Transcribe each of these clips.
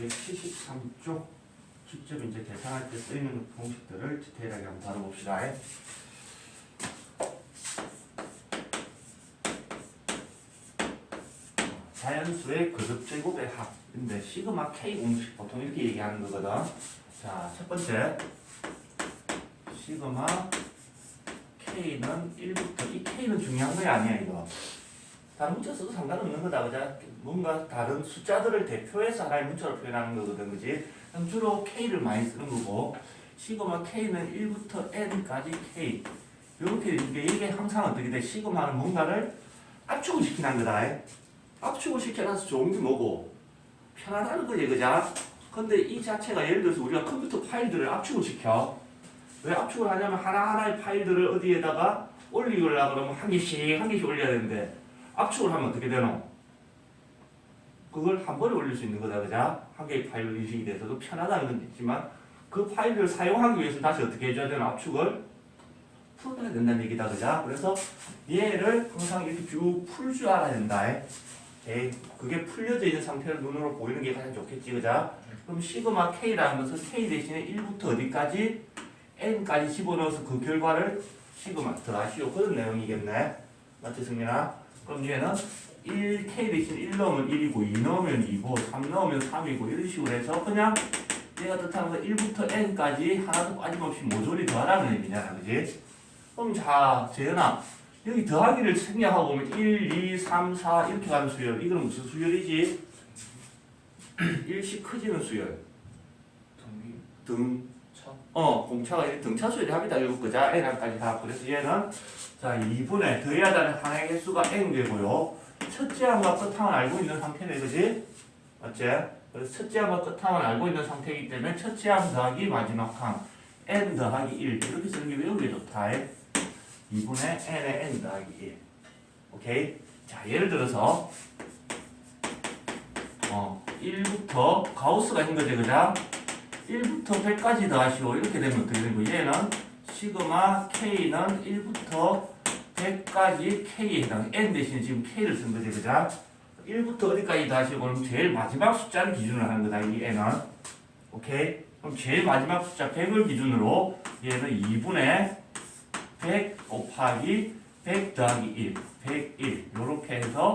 273쪽 직접 이제 계산할 때 쓰이는 공식들을 디테일하게 한번 다뤄봅시다. 자연수의 거듭제곱의 합인데 시그마 K 공식 보통 이렇게 얘기하는 거거든. 자, 첫 번째 시그마 K는 1부터 이 K는 중요한 거 아니야 이거. 다른 문자 써도 상관없는 거다. 그죠? 뭔가 다른 숫자들을 대표해서 하나의 문자로 표현하는 거거든. 그지? 그럼 주로 K를 많이 쓰는 거고 시그마 K는 1부터 N까지 K 이렇게 이게 항상 어떻게 돼? 시그마는 뭔가를 압축을 시키는 거다. 압축을 시켜놔서 좋은 게 뭐고? 편하다는 거지. 그죠? 근데 이 자체가 예를 들어서 우리가 컴퓨터 파일들을 압축을 시켜. 왜 압축을 하냐면 하나하나의 파일들을 어디에다가 올리려고 그러면 한 개씩 올려야 되는데 압축을 하면 어떻게 되노? 그걸 한 번에 올릴 수 있는 거다. 그죠? 한 개의 파일로 인식이 돼서도 편하다는 건 있지만 그 파일을 사용하기 위해서 다시 어떻게 해줘야 되나? 압축을 풀어야 된다는 얘기다. 그죠? 그래서 얘를 항상 이렇게 쭉 풀 줄 알아야 된다. 그게 풀려져 있는 상태로 눈으로 보이는 게 가장 좋겠지. 그죠? 그럼 시그마 K라는 것은 K 대신에 1부터 어디까지? N까지 집어넣어서 그 결과를 시그마 더하시오. 그런 내용이겠네. 맞지 승민아? 그럼 얘는 1K 대신 1 넣으면 1이고 2 넣으면 2고 3 넣으면 3이고 이런 식으로 해서 그냥 얘가 뜻하는 건 1부터 N까지 하나도 빠짐없이 모조리 더하라는 의미잖아. 그지? 그럼 자 재현아 여기 더하기를 생략하고 보면 1, 2, 3, 4 이렇게 가는 수열 이거는 무슨 수열이지? 일씩 커지는 수열 공차가 등차 수열이 합니다. 이거 그자 N까지 다. 그래서 얘는 자 2분의 더해야 되는 항의 개수가 N 되고요. 첫째 항과 끝항을 알고 있는 상태네. 그지? 맞지? 그래서 첫째 항과 끝항을 알고 있는 상태이기 때문에 첫째 항 더하기 마지막 항 N 더하기 1 이렇게 쓰는 게 외우기 좋다. 2분의 N의 N 더하기 1 오케이? 자 예를 들어서 1부터 가우스가 있는 거지. 그죠? 1부터 100까지 더하시오. 이렇게 되면 어떻게 되는 거예요? 얘는 시그마 K는 1부터 100까지 K에 해당 N 대신 지금 K를 쓴 거지. 그죠? 1부터 어디까지 더하시오? 그럼 제일 마지막 숫자를 기준으로 하는 거다. 이 N은. 오케이? 그럼 제일 마지막 숫자 100을 기준으로 얘는 2분의 100 곱하기 100 더하기 1 101 요렇게 해서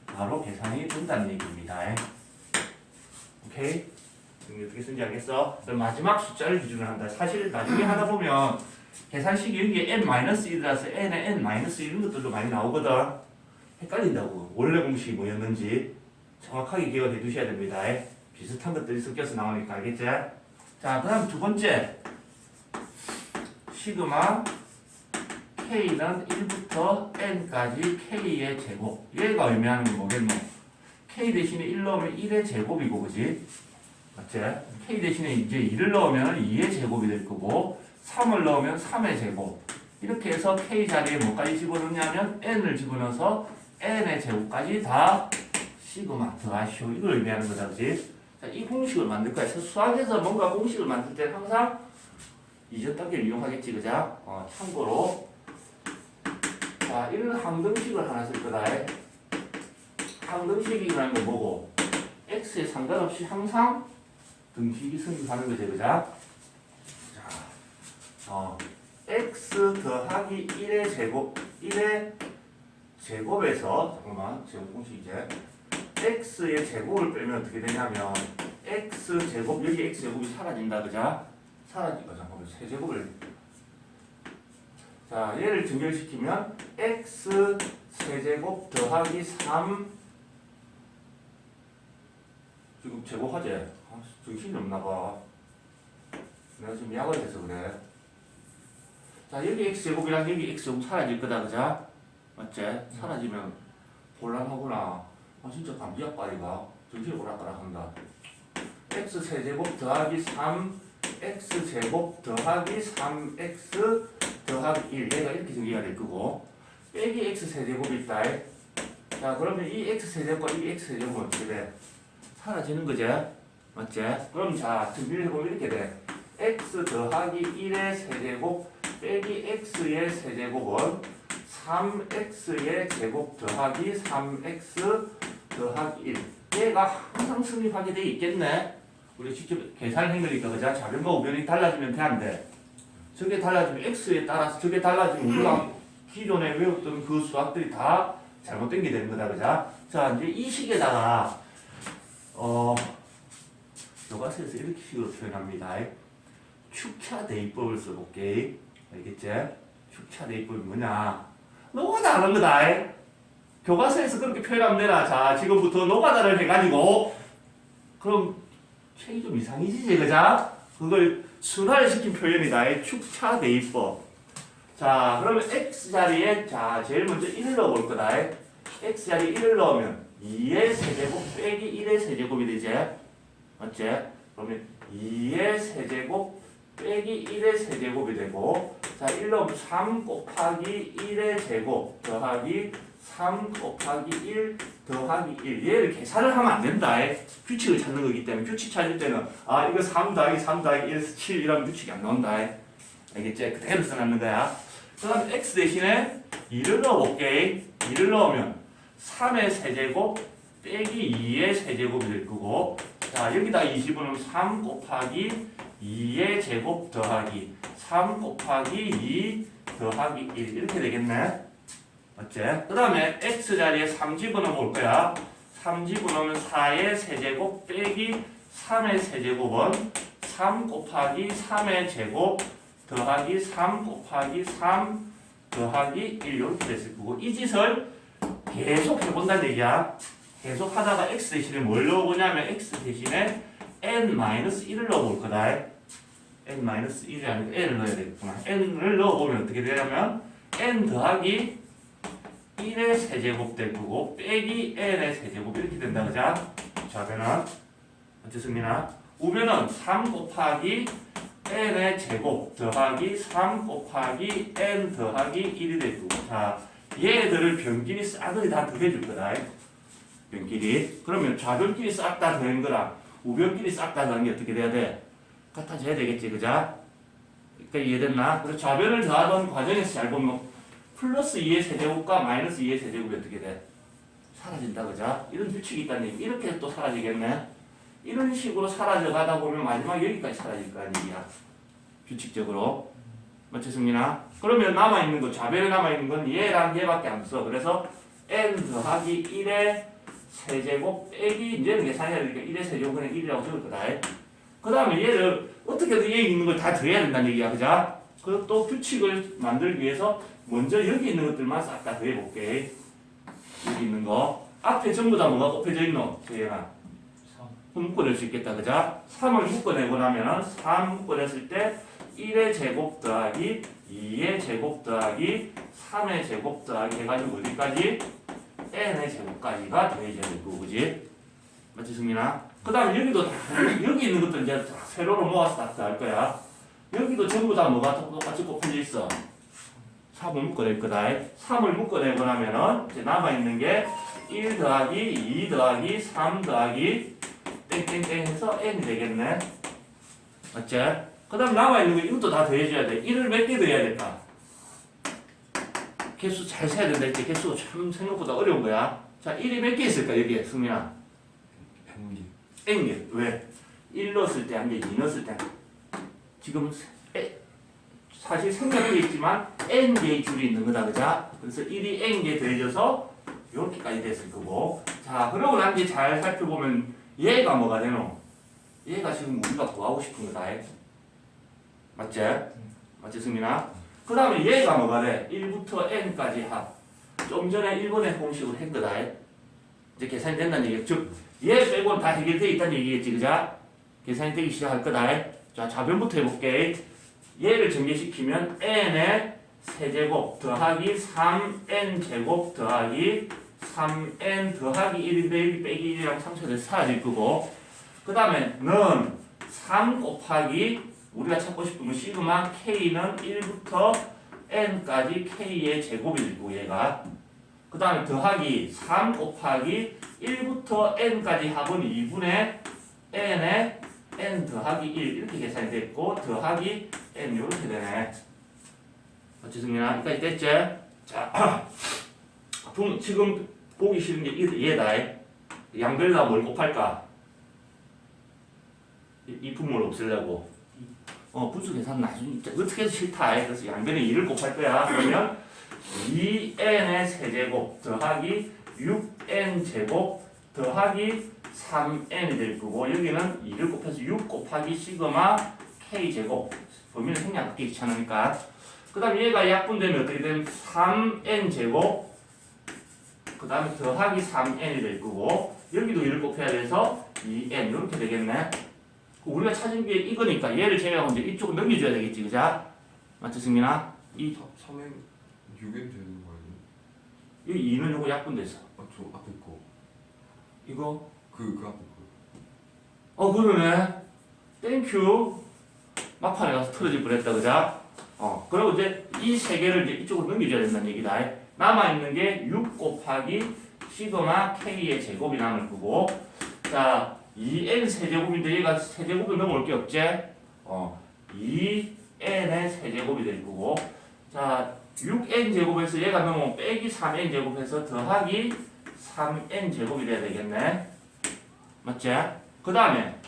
바로 계산이 된다는 얘기입니다. 오케이? 어떻게 쓰는지 알겠어? 그럼 마지막 숫자를 기준으로 한다. 사실 나중에 하다 보면 계산식이 여기에 n-1이라서 n에 n-1 이런 것들도 많이 나오거든. 헷갈린다고. 원래 공식이 뭐였는지 정확하게 기억해 두셔야 됩니다. 비슷한 것들이 섞여서 나오니까 알겠지? 자, 그 다음 두 번째 시그마 K는 1부터 N까지 K의 제곱. 얘가 의미하는 게 뭐겠노? K 대신에 1 넣으면 1의 제곱이고, 그지? 맞지? K 대신에 이제 2를 넣으면 2의 제곱이 될 거고, 3을 넣으면 3의 제곱. 이렇게 해서 K 자리에 뭐까지 집어넣냐면 N을 집어넣어서 N의 제곱까지 다 시그마 더하시오. 이걸 의미하는 거다, 그지? 자, 이 공식을 만들 거야. 수학에서 뭔가 공식을 만들 때 항상 이전 단계를 이용하겠지, 그자? 참고로. 자, 이런 항등식을 하나 쓸 거다. 항등식이라는 건 뭐고? x에 상관없이 항상 등식이 성립하는 거지, 그자? 자, x 더하기 1의 제곱, 1의 제곱에서, 잠깐만, 제곱 공식 이제. x의 제곱을 빼면 어떻게 되냐면, x 제곱, 여기 x 제곱이 사라진다, 그자? 잠깐만, 세제곱을. 자, 얘를 증결시키면 x 세제곱 더하기 3 지금 제곱하지? 정신이 없나봐. 내가 지금 약을 해서 그래. 자, 여기 x제곱이랑 여기 x제곱 사라질 거다, 그자? 맞지? 사라지면 곤란하구나. 진짜 감기약발이가 정신이 오락가락한다. x 세제곱 더하기 3 x제곱 더하기 3x 더하기 1 얘가 이렇게 정리가 될 거고 빼기 x 세제곱이 있다. 자 그러면 이 x 세제곱과 이 x 세제곱은 어떻게 돼? 사라지는 거지? 맞지? 그럼 자 정리를 해보면 이렇게 돼. x 더하기 1의 세제곱 빼기 x의 세제곱은 3x의 제곱 더하기 3x 더하기 1 얘가 얘가 항상 성립하게 돼 있겠네. 우리 직접 계산한 거니까 그죠? 좌변과 우변이 달라지면 돼 안 돼? 저게 달라지면 x에 따라서 저게 달라지면 우리가 기존에 외웠던 그 수학들이 다 잘못된 게 되는 거다 그죠? 자 이제 이 식에다가 교과서에서 이렇게 식으로 표현합니다. 축차 대입법을 써볼게. 알겠지? 축차 대입법이 뭐냐? 노가다 하는 거다. 교과서에서 그렇게 표현하면 되나? 자 지금부터 노가다를 해가지고 그럼 책이 좀 이상이지 그자? 그걸 순화를 시킨 표현이다. 축차 대입법. 자 그러면 x자리에 자 제일 먼저 1을 넣어볼 거다. x자리에 1을 넣으면 2의 세제곱 빼기 1의 세제곱이 되지? 맞지? 그러면 2의 세제곱 빼기 1의 세제곱이 되고 자 1 넣으면 3 곱하기 1의 제곱 더하기 3 곱하기 1 더하기 1 얘를 계산을 하면 안 된다. 규칙을 찾는 거기 때문에 규칙 찾을 때는 아 이거 3 더하기 3 더하기 1에서 7 이런 규칙이 안 나온다. 알겠지? 그대로 써놨는 거야. 그 다음 x 대신에 2를 넣어볼게. 2를 넣으면 3의 세제곱 빼기 2의 세제곱이 될 거고 자 여기다 20은 3 곱하기 2의 제곱 더하기 3 곱하기 2 더하기 1 이렇게 되겠네. 맞지? 그 다음에 x자리에 3 집어넣어 볼 거야. 3 집어넣으면 4의 세제곱 빼기 3의 세제곱은 3 곱하기 3의 제곱 더하기 3 곱하기 3 더하기 1 이렇게 됐을 거고 이 짓을 계속 해본다는 얘기야. 계속 하다가 x 대신에 뭘 넣어보냐면 x 대신에 n-1을 넣어볼 거다. n-1이 아니고 n을 넣어야 되겠구나. n을 넣어보면 어떻게 되냐면 n 더하기 1의 세제곱 될 거고 빼기 n의 세제곱 이렇게 된다 그죠? 좌변은 어떻습니까? 우변은 3 곱하기 n의 제곱 더하기 3 곱하기 n 더하기 1이 될 거고 자 얘들을 변끼리 싹을 다 더해줄 거다. 변끼리. 그러면 좌변끼리 싹 다 더한 거랑 우변끼리 싹 다 더한 게 어떻게 돼야 돼? 같아져야 되겠지, 그자? 그러니까 이해됐나? 그래서 좌변을 더하던 과정에서 잘 보면 플러스 2의 세제곱과 마이너스 2의 세제곱이 어떻게 돼? 사라진다, 그자? 이런 규칙이 있다는 얘기. 이렇게 또 사라지겠네? 이런 식으로 사라져 가다 보면 마지막 여기까지 사라질 거 아니야. 규칙적으로. 맞지, 승민아? 그러면 남아있는 거, 좌변에 남아있는 건 얘랑 얘밖에 안 써. 그래서 n 더하기 1의 세제곱 빼기 이제는 계산해야 되니까 1의 세제곱 그냥 1이라고 적을 거다. 그 다음에 얘를 어떻게든 얘 있는 걸 다 더해야 된다는 얘기야. 그자? 그리고 또 규칙을 만들기 위해서 먼저 여기 있는 것들만 싹 다 더해볼게. 여기 있는 거. 앞에 전부 다 뭐가 곱해져 있노? 재현아. 3. 묶어낼 수 있겠다. 그자? 3을 묶어내고 나면 3 묶어냈을 때 1의 제곱 더하기 2의 제곱 더하기 3의 제곱 더하기 해가지고 어디까지? n의 제곱까지가 더해져야 될 거고, 그지? 맞지, 승민아? 그 다음에 여기도 여기 있는 것들 이제 세로로 모아서 다 더할 거야. 여기도 전부 다 뭐가 똑같이 곱해져 있어? 3을 묶어낼 거다. 3을 묶어내고 나면은 이제 남아있는 게 1 더하기 2 더하기 3 더하기 땡땡땡 해서 n이 되겠네. 맞지? 그 다음 남아있는 거 이것도 다 더해줘야 돼. 1을 몇 개 더해야 될까? 개수 잘 세야 된다 했지. 개수가 참 생각보다 어려운 거야. 자, 1이 몇 개 있을까? 여기에 승민아. n개. 왜? 1 넣었을 때 한 개, 2 넣었을 때 지금 사실 생각돼 있지만 n개의 줄이 있는 거다. 그자? 그래서 1이 n개 더해져서 이렇게까지 됐을 거고 자, 그러고 난 뒤에 잘 살펴보면 얘가 뭐가 되노? 얘가 지금 우리가 구하고 싶은 거다. 맞지? 맞지, 승민아? 그 다음에 얘가 뭐가 돼? 1부터 n까지 합. 좀 전에 1번의 공식으로 한 거다. 이제 계산이 된다는 얘기야. 즉, 얘 빼고는 다 해결되어 있다는 얘기겠지, 그자? 계산이 되기 시작할 거다. 자, 좌변부터 해볼게. 얘를 전개시키면 n의 세제곱 더하기 3n 제곱 더하기 3n 더하기 1인데 여기 빼기 1이랑 상처돼서 사라질 거고 그 다음에 는 3 곱하기 우리가 찾고 싶은 건 시그마 k는 1부터 n까지 k의 제곱이 될 거고 얘가 그 다음에 더하기 3 곱하기 1부터 n까지 합은 2분의 n의 n 더하기 1 이렇게 계산이 됐고 더하기 n 이렇게 되네. 맞지, 승민아? 여기까지 됐지? 자, 지금 보기 싫은 게 얘다. 양변에다 뭘 곱할까? 이 분모를 없애려고. 분수 계산 나중에 어떻게 해도 싫다. 그래서 양변에 2를 곱할 거야. 그러면 2n의 세제곱 더하기 6n 제곱 더하기 3n이 될 거고 여기는 2를 곱해서 6 곱하기 시그마 k 제곱. 범위는 생략하기 귀찮으니까. 그 다음에 얘가 약분되면 어떻게 되면 3n 제곱 그 다음에 더하기 3n이 될 거고 여기도 1을 곱해야 돼서 2n 이렇게 되겠네. 우리가 찾은 게 이거니까 얘를 제외하고 이제 이쪽으로 넘겨줘야 되겠지, 그자? 맞지, 승민아? 3엔 6엔 되는 거 아니에요? 이 2는 요거 약분돼서. 저 앞에 거. 이거? 그 앞에 거. 그러네. 땡큐. 막판에 가서 틀어질 뻔했다, 그자? 그리고 이제 이 세 개를 이제 이쪽으로 넘겨줘야 된다는 얘기다. 남아있는 게 6 곱하기 시그마 k의 제곱이 남을 거고, 자, 2n 세제곱인데 얘가 세제곱을 넘어올 게 없지? 2n의 세제곱이 될 거고, 자, 6n 제곱에서 얘가 넘어오면 빼기 3n 제곱해서 더하기 3n 제곱이 돼야 되겠네. 맞지? 그 다음에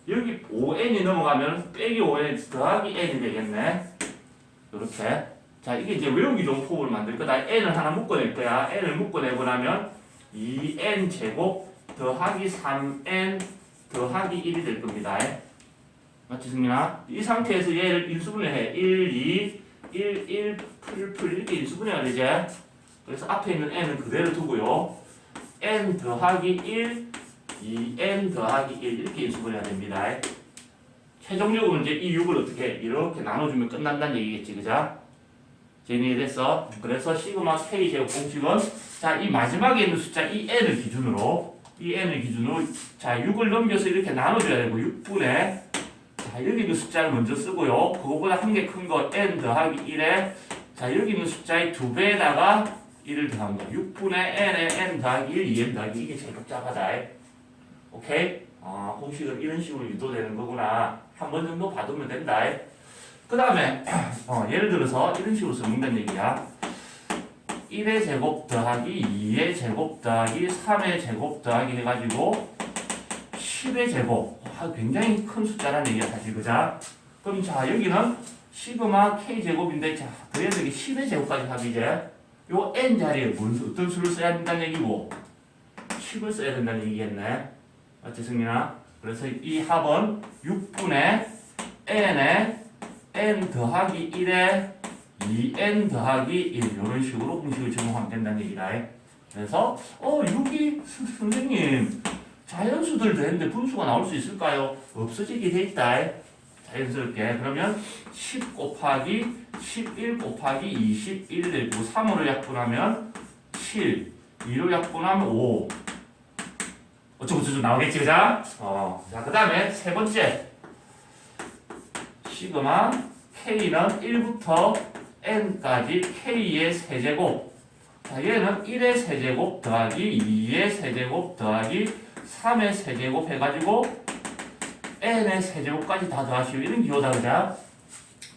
여기 5n이 넘어가면 빼기 5n 더하기 n이 되겠네. 이렇게. 자, 이게 이제 외우기 좋은 폼을 만들 거다. n을 하나 묶어낼 거야. n을 묶어내고 나면 2n 제곱 더하기 3n 더하기 1이 될 겁니다. 맞지, 승민아? 이 상태에서 얘를 인수분해해. 1, 2, 1, 이렇게 인수분해가 되지? 그래서 앞에 있는 n은 그대로 두고요. n 더하기 1, 2n 더하기 1 이렇게 인수분해가 됩니다. 최종적으로 이제 이 6을 어떻게 이렇게 나눠주면 끝난다는 얘기겠지, 그자? 이해됐어? 그래서 시그마 k 제곱 공식은 자, 이 마지막에 있는 숫자 이 n을 기준으로 자, 6을 넘겨서 이렇게 나눠줘야 되고 6분의 자, 여기 있는 숫자를 먼저 쓰고요. 그거보다 한 개 큰 거 n 더하기 1에 자, 여기 있는 숫자의 2배에다가 1을 더한 거. 6분의 n에 n 더하기 1, 2n 더하기 이게 제일 복잡하다. 오케이? 공식은 이런 식으로 유도되는 거구나. 한 번 정도 봐두면 된다. 그 다음에 예를 들어서 이런 식으로 써먹는다는 얘기야. 1의 제곱 더하기 2의 제곱 더하기 3의 제곱 더하기 해가지고 10의 제곱. 굉장히 큰 숫자라는 얘기야 사실, 그자? 그럼 자, 여기는 시그마 k 제곱인데 자, 더해서 이게 10의 제곱까지 합이 이제 요 n 자리에 어떤 수를 써야 된다는 얘기고 10을 써야 된다는 얘기겠네. 맞지, 승민아? 그래서 이 합은 6분의 n에 n 더하기 1에 2n 더하기 1 이런 식으로 공식을 적용하면 된다는 얘기다. 그래서 6이 선생님 자연수들 되는데 분수가 나올 수 있을까요? 없어지게 돼 있다. 자연스럽게. 그러면 10 곱하기 11 곱하기 21이 되고 3으로 약분하면 7 2로 약분하면 5 어쩌고저쩌고 나오겠지, 그자? 자, 그 다음에 세 번째 시그마 k는 1부터 n까지 k의 세제곱. 자, 얘는 1의 세제곱 더하기 2의 세제곱 더하기 3의 세제곱 해가지고 n의 세제곱까지 다 더하시오. 이런 기호다, 그자?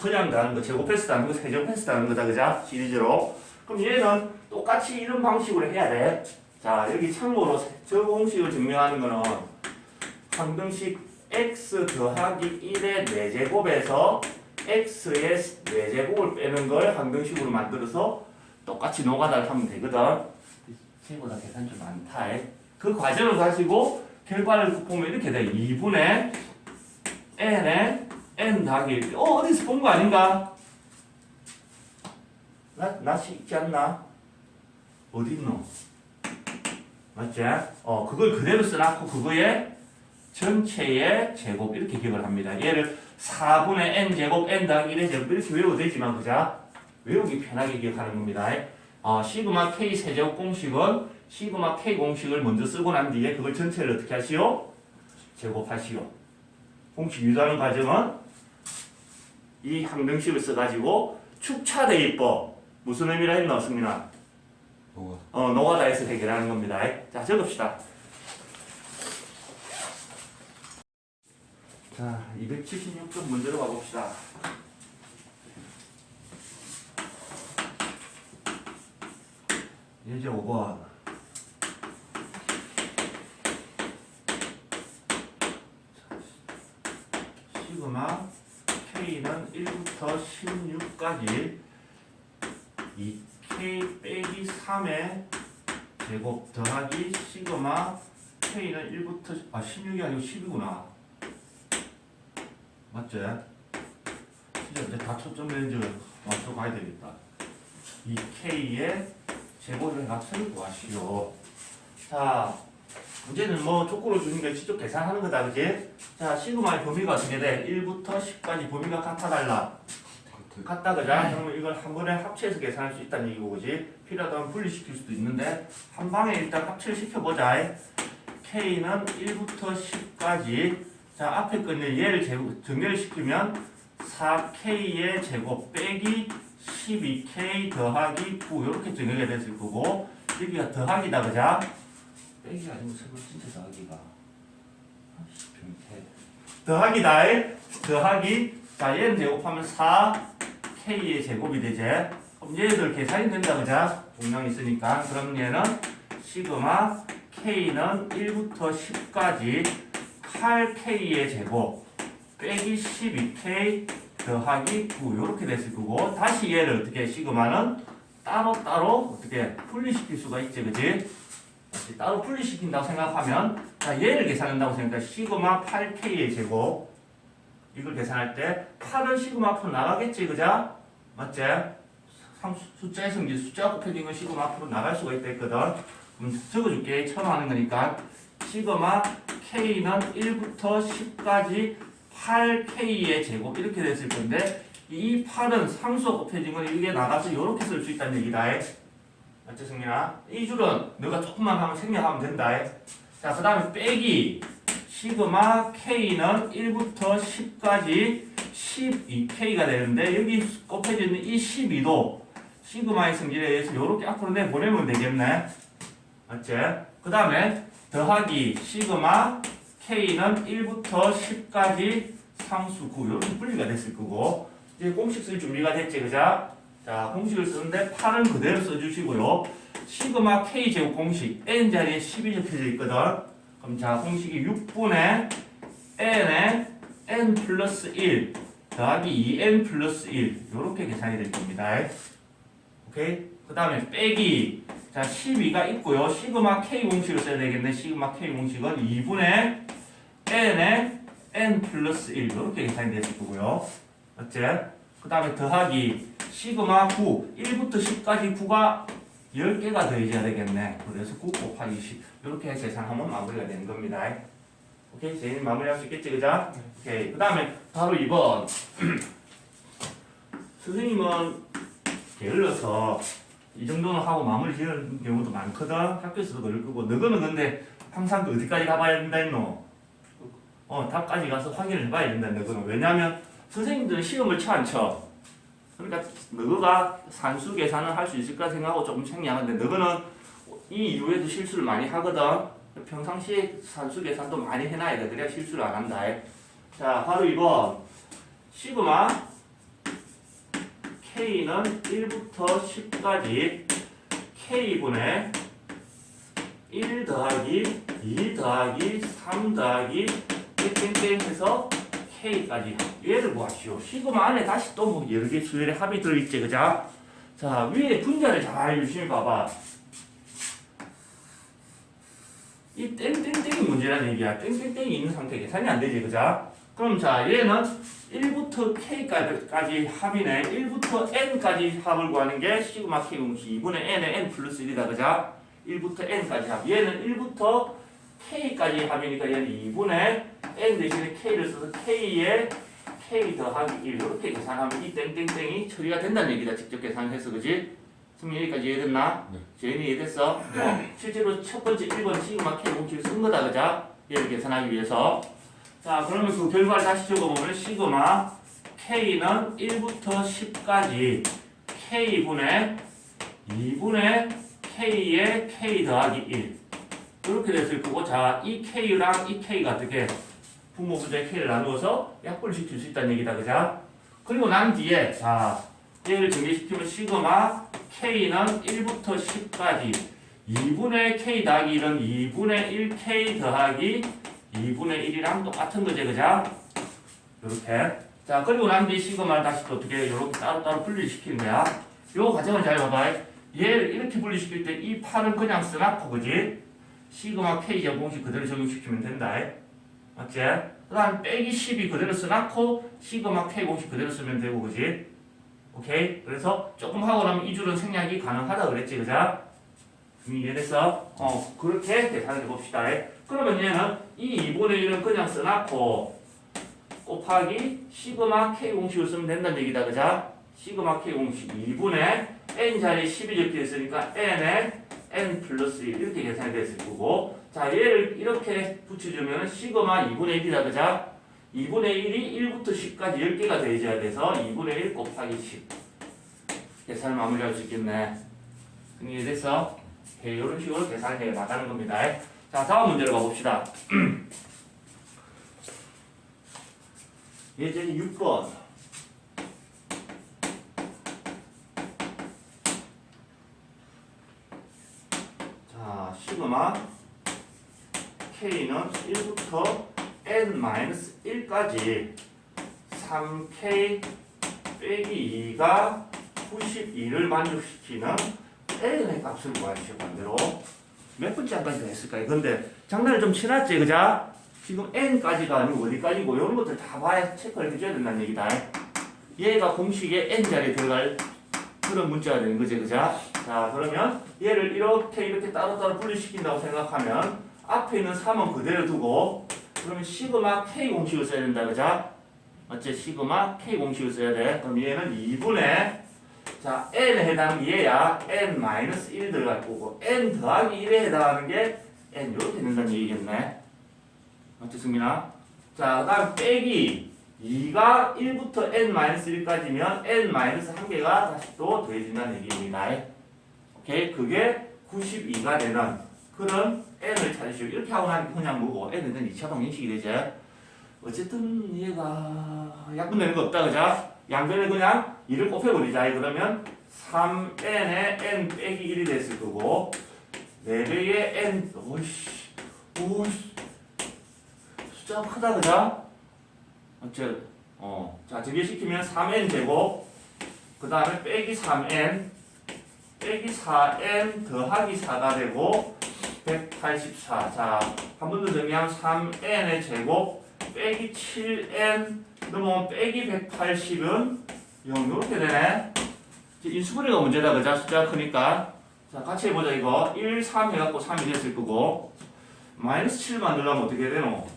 그냥 더하는 거, 제곱해서 더하는 거, 세제곱해서 더하는 거다, 그자? 시리즈로. 그럼 얘는 똑같이 이런 방식으로 해야 돼. 자, 여기 참고로 저 공식을 증명하는 거는 항등식 x 더하기 1의 4제곱에서 x의 4제곱을 빼는 걸 항등식으로 만들어서 똑같이 노가다를 하면 되거든. 생각보다 계산 좀 많다. 그 과정을 가지고 결과를 보면 이렇게 돼. 2분의 n에 n 더하기 1. 어디서 본 거 아닌가? 나 쉽지 않나? 어디 있노? 맞지? 그걸 그대로 써놨고 그거에 전체의 제곱 이렇게 기억을 합니다. 얘를 4분의 n 제곱 n 더하기 1의 제곱 이렇게 외워도 되지만 그자? 외우기 편하게 기억하는 겁니다. 시그마 k 세제곱 공식은 시그마 k 공식을 먼저 쓰고 난 뒤에 그걸 전체를 어떻게 하시오? 제곱하시오. 공식 유도하는 과정은 이 항등식을 써가지고 축차대입법 무슨 의미라 했나, 승민아? 노가다에서 해결하는 겁니다. 자, 적읍시다. 자, 276쪽 문제로 가봅시다. 예제 5번. 시그마 K는 1부터 16까지 2K 빼기 3의 제곱 더하기 시그마 K는 1부터 16이 아니고 10이구나. 맞지? 진짜 이제 다 초점 렌즈 맞춰 가야 되겠다. 2K의 제곱의 값을 구하시오. 자, 문제는 뭐 조건을 주는 게 직접 계산하는 거다, 그지? 자, 시그마의 범위가 어떻게 돼? 1부터 10까지 범위가 같아달라. 같다, 그자? 그러면 이걸 한 번에 합체해서 계산할 수 있다는 얘기고, 그지? 필요하다면 분리시킬 수도 있는데, 한 방에 일단 합체를 시켜보자. K는 1부터 10까지. 자, 앞에 거 있는 얘를 정렬을 시키면 4K의 제곱 빼기 12K 더하기 9 이렇게 정렬이 됐을 거고, 여기가 더하기다, 그자? 빼기가 아니고 설마 진짜 더하기가. 더하기다. 더하기. 자, 얘는 제곱하면 4K의 제곱이 되지. 그럼 얘들 계산이 된다, 그자? 동량이 있으니까. 그럼 얘는 시그마 K는 1부터 10까지 8K의 제곱 빼기 12K 더하기 9 이렇게 됐을 거고, 다시 얘를 어떻게 시그마는 따로따로 어떻게 분리시킬 수가 있지, 그지? 따로 분리시킨다고 생각하면, 자, 얘를 계산한다고 생각해. 시그마 8K의 제곱 이걸 계산할 때 8은 시그마 앞으로 나가겠지, 그자? 맞지? 숫자의 성질, 숫자 곱해진 건 시그마 앞으로 나갈 수가 있다 했거든. 그럼 적어줄게. 처음 하는 거니까. 시그마 K는 1부터 10까지 8K의 제곱 이렇게 됐을 건데, 이 8은 상수가 곱해진 건 이게 나가서 이렇게 쓸 수 있다는 얘기다. 맞지, 승민아? 이 줄은 너가 조금만 하면 생략하면 된다. 자, 그 다음에 빼기 시그마 K는 1부터 10까지 12K가 되는데, 여기 곱해져 있는 이 12도 시그마의 성질에 의해서 이렇게 앞으로 내보내면 되겠네. 맞지? 그 다음에 더하기 시그마 K는 1부터 10까지 상수 9 이렇게 분리가 됐을 거고, 이제 공식 쓸 준비가 됐지, 그자? 자, 공식을 쓰는데 8은 그대로 써주시고요. 시그마 K 제곱 공식 n 자리에 10이 적혀져 있거든. 그럼 자, 공식이 6분의 n에 n 플러스 1 더하기 2n 플러스 1 이렇게 계산이 될 겁니다. 오케이? 그 다음에 빼기, 자, 12가 있고요. 시그마 K 공식을 써야 되겠네. 시그마 K 공식은 2분의 n에 n 플러스 1 이렇게 계산이 됐을 거고요. 맞지? 그 다음에 더하기 시그마 9 1부터 10까지 9가 10개가 더해져야 되겠네. 그래서 9 곱하기 10 이렇게 계산하면 마무리가 되는 겁니다. 오케이? 제일 마무리할 수 있겠지, 그자? 오케이. 그 다음에 바로 2번. 선생님은 게을러서 이 정도는 하고 마무리 지을 경우도 많거든. 학교에서도 그럴 거고. 너거는 근데 항상 그 어디까지 가봐야 된다 했노? 답까지 가서 확인을 해봐야 된다, 너거는. 왜냐면 선생님들은 시험을 쳐 안 쳐. 그러니까 너가 산수 계산을 할 수 있을까 생각하고 조금 생략하는데, 너거는 이 이후에도 실수를 많이 하거든. 평상시에 산수 계산도 많이 해놔야 돼. 그래야 실수를 안 한다. 자, 바로 2번. 시그마 K는 1부터 10까지 K분의 1 더하기 2 더하기 3 더하기 땡땡땡 해서 K까지 얘를 구하시오. 시그마 안에 다시 또 뭐 여러 개 수열의 합이 들어있지, 그자? 자, 위에 분자를 잘 유심히 봐봐. 이 땡땡땡이 문제라는 얘기야. 땡땡땡이 있는 상태 계산이 안 되지, 그자? 그럼 자, 얘는 1부터 K까지 합이네. 1부터 N까지 합을 구하는 게 시그마 K 공식 2분의 N에 N 플러스 1이다, 그자? 1부터 N까지 합. 얘는 1부터 K까지 합이니까 얘는 2분의 N 대신에 K를 써서 K에 K 더하기 1 이렇게 계산하면 이 땡땡땡이 처리가 된다는 얘기다. 직접 계산해서, 그지? 승민 여기까지 이해됐나? 네. 재현이 이해됐어? 실제로 첫 번째 1번 시그마 K 공식을 쓴 거다, 그자? 얘를 계산하기 위해서. 자, 그러면 그 결과를 다시 적어보면 시그마 K는 1부터 10까지 K분의 2분의 K에 K 더하기 1 이렇게 됐을 거고, 자, 이 K랑 이 K가 어떻게 분모 분자의 K를 나누어서 약분을 시킬 수 있다는 얘기다, 그자? 그리고 난 뒤에, 자, 얘를 정리시키면 시그마 K는 1부터 10까지 2분의 K 더하기 1은 2분의 1K 더하기 2분의 1이랑 똑같은 거지, 그자? 이렇게. 자, 그리고 난 뒤에 시그마를 다시 또 어떻게 이렇게 따로따로 분리시키는 거야. 요 과정을 잘 봐봐. 얘를 이렇게 분리시킬 때 이 8은 그냥 써놨고, 그지? 시그마 K 제곱공식 그대로 적용시키면 된다. 맞지? 그 다음 빼기 10이 그대로 써놨고, 시그마 K 공식 그대로 쓰면 되고, 그지? 오케이? 그래서 조금 하고 나면 이 줄은 생략이 가능하다 그랬지, 그자? 이해됐어? 그렇게 계산을 해봅시다. 그러면 얘는 이 2분의 1은 그냥 써놨고, 곱하기 시그마 K 공식을 쓰면 된다는 얘기다, 그자? 시그마 K 공식 2분의 n 자리에 10이 적혀 있으니까 n에 n 플러스 1 이렇게 계산이 됐을 거고, 자, 얘를 이렇게 붙여주면 시그마 2분의 1이다, 그자? 2분의 1이 1부터 10까지 10개가 되어야 돼서 2분의 1 곱하기 10 계산을 마무리할 수 있겠네. 이해됐어? 네, 이런 식으로 계산해 나가는 겁니다. 자, 다음 문제로 가봅시다. 예제는 6번. 자, 시그마 K는 1부터 n-1까지 3K 빼기 2가 92를 만족시키는 n의 값을 구하시오. 반대로 몇 번째 안까지 했을까요? 근데 장난을 좀 치놨지, 그자? 지금 n까지가 아니고 어디까지고 이런 것들 다 봐야 체크를 해줘야 된다는 얘기다. 얘가 공식에 n자리에 들어갈 그런 문자가 되는 거지, 그자? 자, 그러면 얘를 이렇게 따로따로 분리시킨다고 생각하면 앞에 있는 3은 그대로 두고, 그러면 시그마 K 공식을 써야 된다, 그자? 맞지? 시그마 K 공식을 써야 돼. 그럼 얘는 2분의, 자, n에 해당하는 얘야 n-1 들어갈 거고, n 더하기 1에 해당하는 게 n 이렇게 된다는 얘기겠네. 맞지, 승민아? 자, 그 다음 빼기 2가 1부터 n-1까지면 n-1개가 다시 또 더해진다는 얘기입니다. 오케이? 그게 92가 되는 그런 n을 찾으시오. 이렇게 하고 나니까 그냥 뭐고 n은 2차 방정식이 되지. 어쨌든 얘가 약분되는 거 없다, 그죠? 양변에 그냥 2를 곱해버리자. 그러면 3n에 n 빼기 1이 됐을 거고, 4배의 n, 오이씨, 숫자가 크다, 그죠? 자, 전개시키면 3n 제곱, 그 다음에 빼기 3n, 빼기 4n 더하기 4가 되고, 184. 자, 한 번 더 정리하면 3n의 제곱, 빼기 7n, 넘어오면 빼기 180은 0, 이렇게 되네. 인수분해가 문제다, 그자? 숫자가 크니까. 자, 같이 해보자, 이거. 1, 3 해갖고 3이 됐을 거고, 마이너스 7 만들려면 어떻게 되노?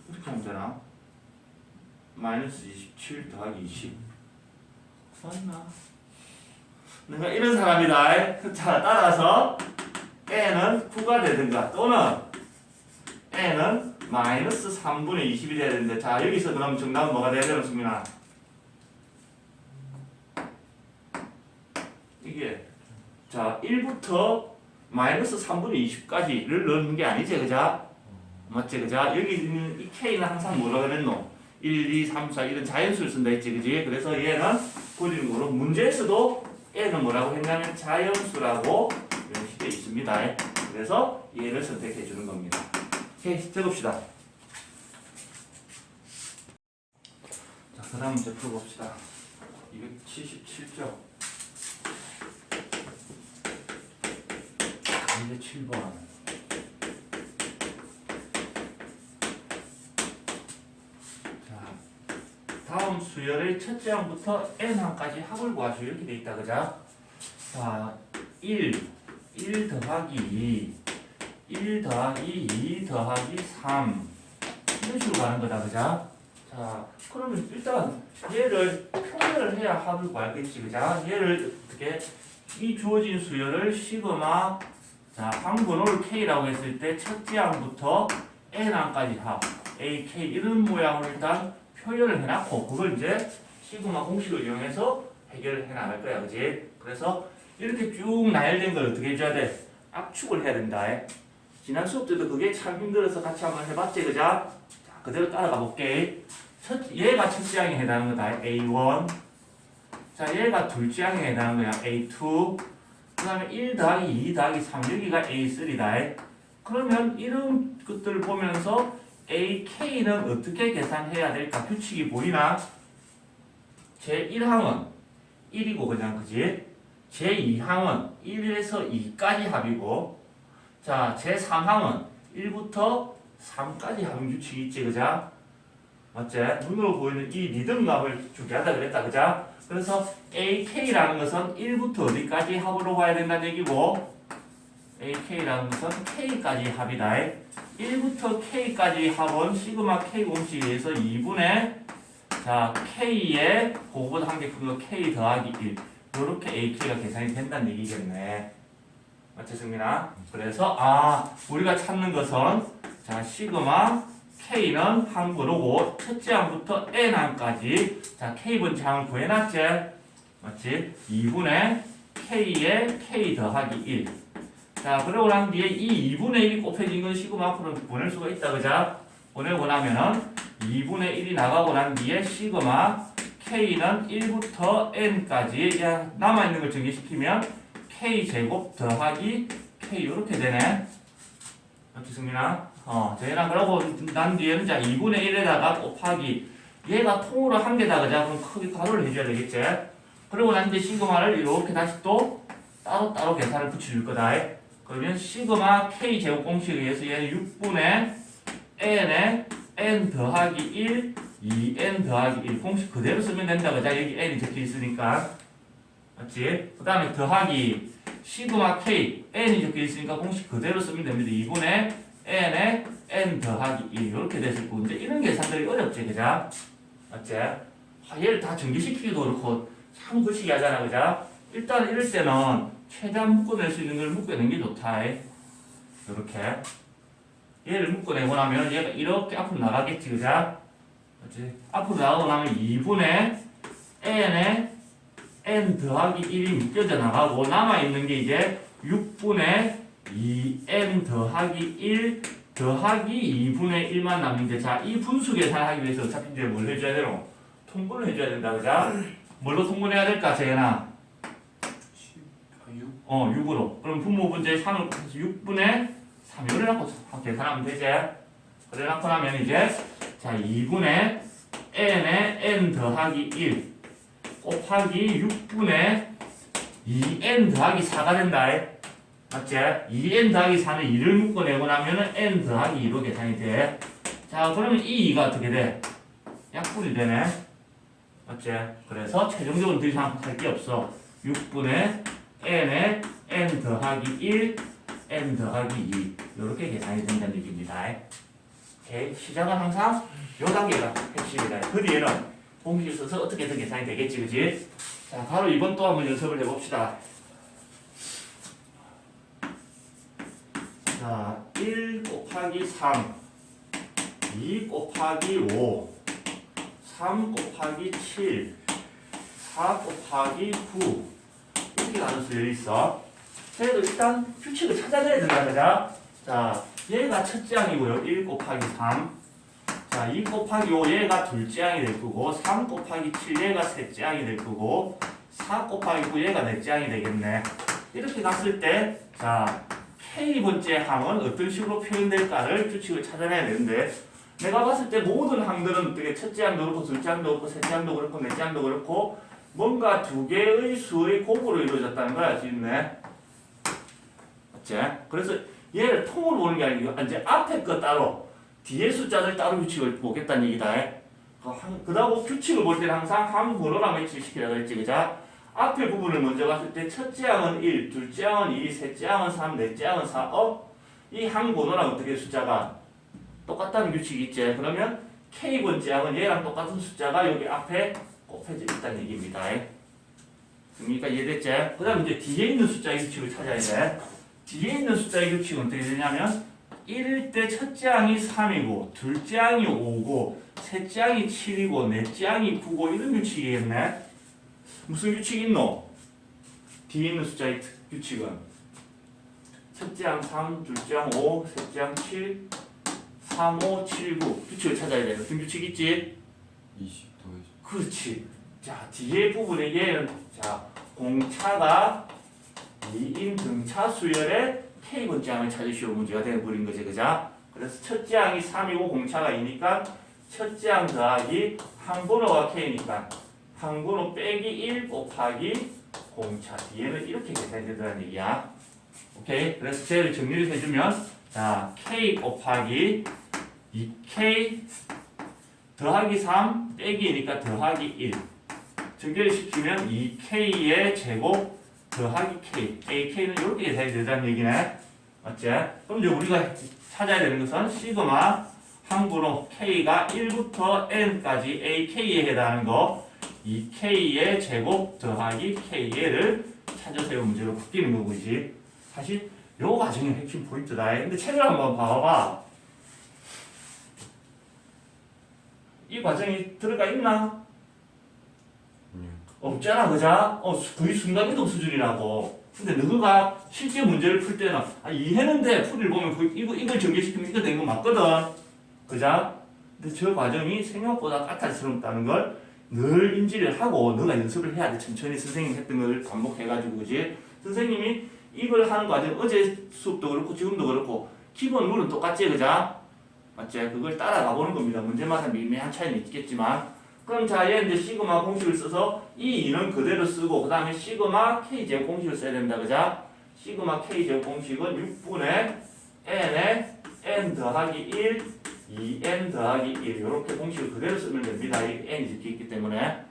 이렇게 하면 되나? 마이너스 27 더하기 20. 맞나? 내가 이런 사람이다. 자, 따라서 n은 9가 되든가 또는 n은 마이너스 3분의 20이 돼야 되는데, 자, 여기서 그럼 정답은 뭐가 돼야 되는 수민아? 이게 자 1부터 마이너스 3분의 20까지를 넣는 게 아니지, 그자? 맞지, 그자? 여기 있는 이 k는 항상 뭐라 그랬노? 1, 2, 3, 4 이런 자연수를 쓴다 했지, 그지? 그래서 얘는 버리는 거로, 문제에서도 얘는 뭐라고 했냐면 자연수라고 명시되어 있습니다. 그래서 얘를 선택해 주는 겁니다. 오케이, 적읍시다. 자, 그 다음 문제 풀어봅시다. 277쪽. 문제 7번. 다음 수열의 첫째 항부터 n항까지 합을 구하시오. 이렇게 돼 있다, 그자? 자, 1 더하기 2, 1 더하기 2 더하기 3 이런 식으로 가는 거다, 그자? 자, 그러면 일단 얘를 표현을 해야 합을 구하겠지, 그자? 얘를 어떻게, 이 주어진 수열을 시그마, 자, 항번호를 k라고 했을 때 첫째 항부터 n항까지 합, a, k 이런 모양으로 일단 표현을 해놨고, 그걸 이제 시그마 공식을 이용해서 해결을 해나갈 거야, 그지? 그래서 이렇게 쭉 나열된 걸 어떻게 해줘야 돼? 압축을 해야 된다. 지난 수업 때도 그게 참 힘들어서 같이 한번 해봤지, 그자? 자, 그대로 따라가 볼게. 얘가 첫째 항에 해당하는 거다. A1. 자, 얘가 둘째 항에 해당하는 거야. A2. 그 다음에 1 더하기 2 더하기 3. 여기가 A3다. 그러면 이런 것들을 보면서 AK는 어떻게 계산해야 될까? 규칙이 보이나? 제1항은 1이고 그냥 그지? 제2항은 1에서 2까지 합이고 자 제3항은 1부터 3까지 합인 규칙이 있지 그자? 맞지? 눈으로 보이는 이 리듬감을 중요하다 그랬다 그자? 그래서 AK라는 것은 1부터 어디까지 합으로 봐야 된다는 얘기고 AK라는 것은 K까지 합이다. 1부터 K까지 합은 시그마 K 공식에 의해서 2분의 자 K의 그거보다 한 개 큰 거 K 더하기 1 이렇게 AK가 계산이 된다는 얘기겠네. 맞지 승민아? 그래서 우리가 찾는 것은 자 시그마 K는 항으로고 첫째 항부터 N항까지 자 K번째 항을 구해놨지? 맞지? 2분의 K의 K 더하기 1 자 그러고 난 뒤에 이 2분의 1이 곱해진 건 시그마 앞으로 보낼 수가 있다 그자? 보내고 나면은 2분의 1이 나가고 난 뒤에 시그마 K는 1부터 N까지 남아있는 걸 정리시키면 K제곱 더하기 K 이렇게 되네. 맞지 승민아? 저희랑 그러고 난 뒤에는 자 2분의 1에다가 곱하기 얘가 통으로 한 개다 그자? 그럼 크게 가로를 해줘야 되겠지? 그러고 난 뒤에 시그마를 이렇게 다시 또 따로따로 계산을 붙여줄 거다. 그러면 시그마 K 제곱 공식에 의해서 얘는 6분의 N에 N 더하기 1 2N 더하기 1 공식 그대로 쓰면 된다 그자? 여기 N이 적혀 있으니까 맞지? 그 다음에 더하기 시그마 K N이 적혀 있으니까 공식 그대로 쓰면 됩니다. 2분의 N에 N 더하기 1 이렇게 됐을 거고 이제 이런 계산들이 어렵지 그자? 맞지? 얘를 다 전개시키기도 그렇고 참 거시기 하잖아 그자? 일단 이럴 때는 최대한 묶어낼 수 있는 걸 묶어내는 게 좋다. 이렇게 얘를 묶어내고 나면 얘가 이렇게 앞으로 나가겠지 그자? 맞지? 앞으로 나가고 나면 2분의 N에 N 더하기 1이 묶여져 나가고 남아있는 게 이제 6분의 2N 더하기 1 더하기 2분의 1만 남는데 자 이 분수 계산하기 위해서 어차피 이제 뭘 해줘야 되노? 통분을 해줘야 된다 그자? 뭘로 통분해야 될까 재현아? 6으로. 그럼 분모 분자에 3을 곱해서 6분의 3 요래 갖고 계산하면 되지. 그래 놓고 나면 이제 자 2분의 N에 N 더하기 1 곱하기 6분의 2N 더하기 4가 된다. 맞지? 2N 더하기 4는 2를 묶어내고 나면은 N 더하기 2로 계산이 돼. 자 그러면 이 2가 어떻게 돼? 약분이 되네. 맞지? 그래서 최종적으로 더 이상 할 게 없어. 6분의 N에 N 더하기 1, N 더하기 2 이렇게 계산이 된다는 얘기입니다. 오케이. 시작은 항상 요 단계가 핵심이다. 그 뒤에는 공식을 써서 어떻게든 계산이 되겠지 그지? 자 바로 이번 또 한번 연습을 해봅시다. 자 1 곱하기 3 2 곱하기 5 3 곱하기 7 4 곱하기 9 이렇게 나눌 수 있어. 그래도 일단 규칙을 찾아내야 된다 그자? 자 얘가 첫째 항이고요. 1 곱하기 3 자 2 곱하기 5 얘가 둘째 항이 될 거고 3 곱하기 7 얘가 셋째 항이 될 거고 4 곱하기 9 얘가 넷째 항이 되겠네. 이렇게 갔을 때 자 K번째 항은 어떤 식으로 표현될까를 규칙을 찾아내야 되는데 내가 봤을 때 모든 항들은 어떻게 첫째 항도 그렇고 둘째 항도 그렇고 셋째 항도 그렇고 넷째 항도 그렇고 뭔가 두 개의 수의 곱으로 이루어졌다는 걸 알 수 있네. 맞지? 그래서 얘를 통으로 보는 게 아니고 이제 앞에 거 따로 뒤에 숫자들 따로 규칙을 보겠다는 얘기다. 그다음 규칙을 볼 때는 항상 항번호랑 매치를 시키라 그랬지 그자? 앞에 부분을 먼저 봤을 때 첫째 항은 1, 둘째 항은 2, 셋째 항은 3, 넷째 항은 4 이 항번호랑 어떻게 숫자가 똑같다는 규칙이 있지. 그러면 K번째 항은 얘랑 똑같은 숫자가 여기 앞에 곱해져 있다는 얘기입니다. 그러니까 이해됐지? 그 다음 이제 뒤에 있는 숫자의 규칙을 찾아야 돼. 뒤에 있는 숫자의 규칙은 어떻게 되냐면 1일 때 첫째 항이 3이고 둘째 항이 5고 셋째 항이 7이고 넷째 항이 9고 이런 규칙이겠네. 무슨 규칙이 있노? 뒤에 있는 숫자의 규칙은 첫째 항 3, 둘째 항 5, 셋째 항 7, 3, 5, 7, 9 규칙을 찾아야 돼. 어떤 규칙 있지? 20 더해서 그렇지. 자, 뒤에 부분에 얘는 자 공차가 2인 등차 수열의 K번째 항을 찾으시오 문제가 되어버린 거지, 그자? 그래서 첫째 항이 3이고 공차가 2니까 첫째 항 더하기 항번호가 K니까 항번호 빼기 1 곱하기 공차. 뒤에는 이렇게 계산이 되더라는 얘기야. 오케이? 그래서 쟤를 정리를 해주면 자 K 곱하기 2K 더하기 3 빼기니까 더하기 1 정리를 시키면 2K의 제곱 더하기 K AK는 이렇게 계산이 되자는 얘기네. 맞지? 그럼 이제 우리가 찾아야 되는 것은 시그마 항번호 K가 1부터 N까지 AK에 해당하는 거 2K의 제곱 더하기 K를 찾아서 이 문제로 바뀌는 거지. 사실 요 과정이 핵심 포인트다. 근데 책을 한번 봐봐. 이 과정이 들어가 있나? 아니요. 없잖아, 그자? 거의 순간이동 수준이라고. 근데 너가 실제 문제를 풀 때는 이해는데 풀이를 보면 이걸 전개시키면 이거 된 거 맞거든. 그자? 근데 저 과정이 생각보다 까탈스럽다는 걸 늘 인지를 하고 너가 연습을 해야 돼. 천천히 선생님 했던 걸 반복해가지고, 그지? 선생님이 이걸 하는 과정, 어제 수업도 그렇고 지금도 그렇고 기본 룰은 똑같지, 그자? 맞지? 그걸 따라가 보는 겁니다. 문제마다 미미한 차이는 있겠지만. 그럼 자, 얘 이제 시그마 공식을 써서 이 2는 그대로 쓰고 그 다음에 시그마 K제곱 공식을 써야 된다, 그자? 시그마 K제곱 공식은 6분의 N에 N 더하기 1, 2N 더하기 1 이렇게 공식을 그대로 쓰면 됩니다. 이 N이 적혀있기 때문에.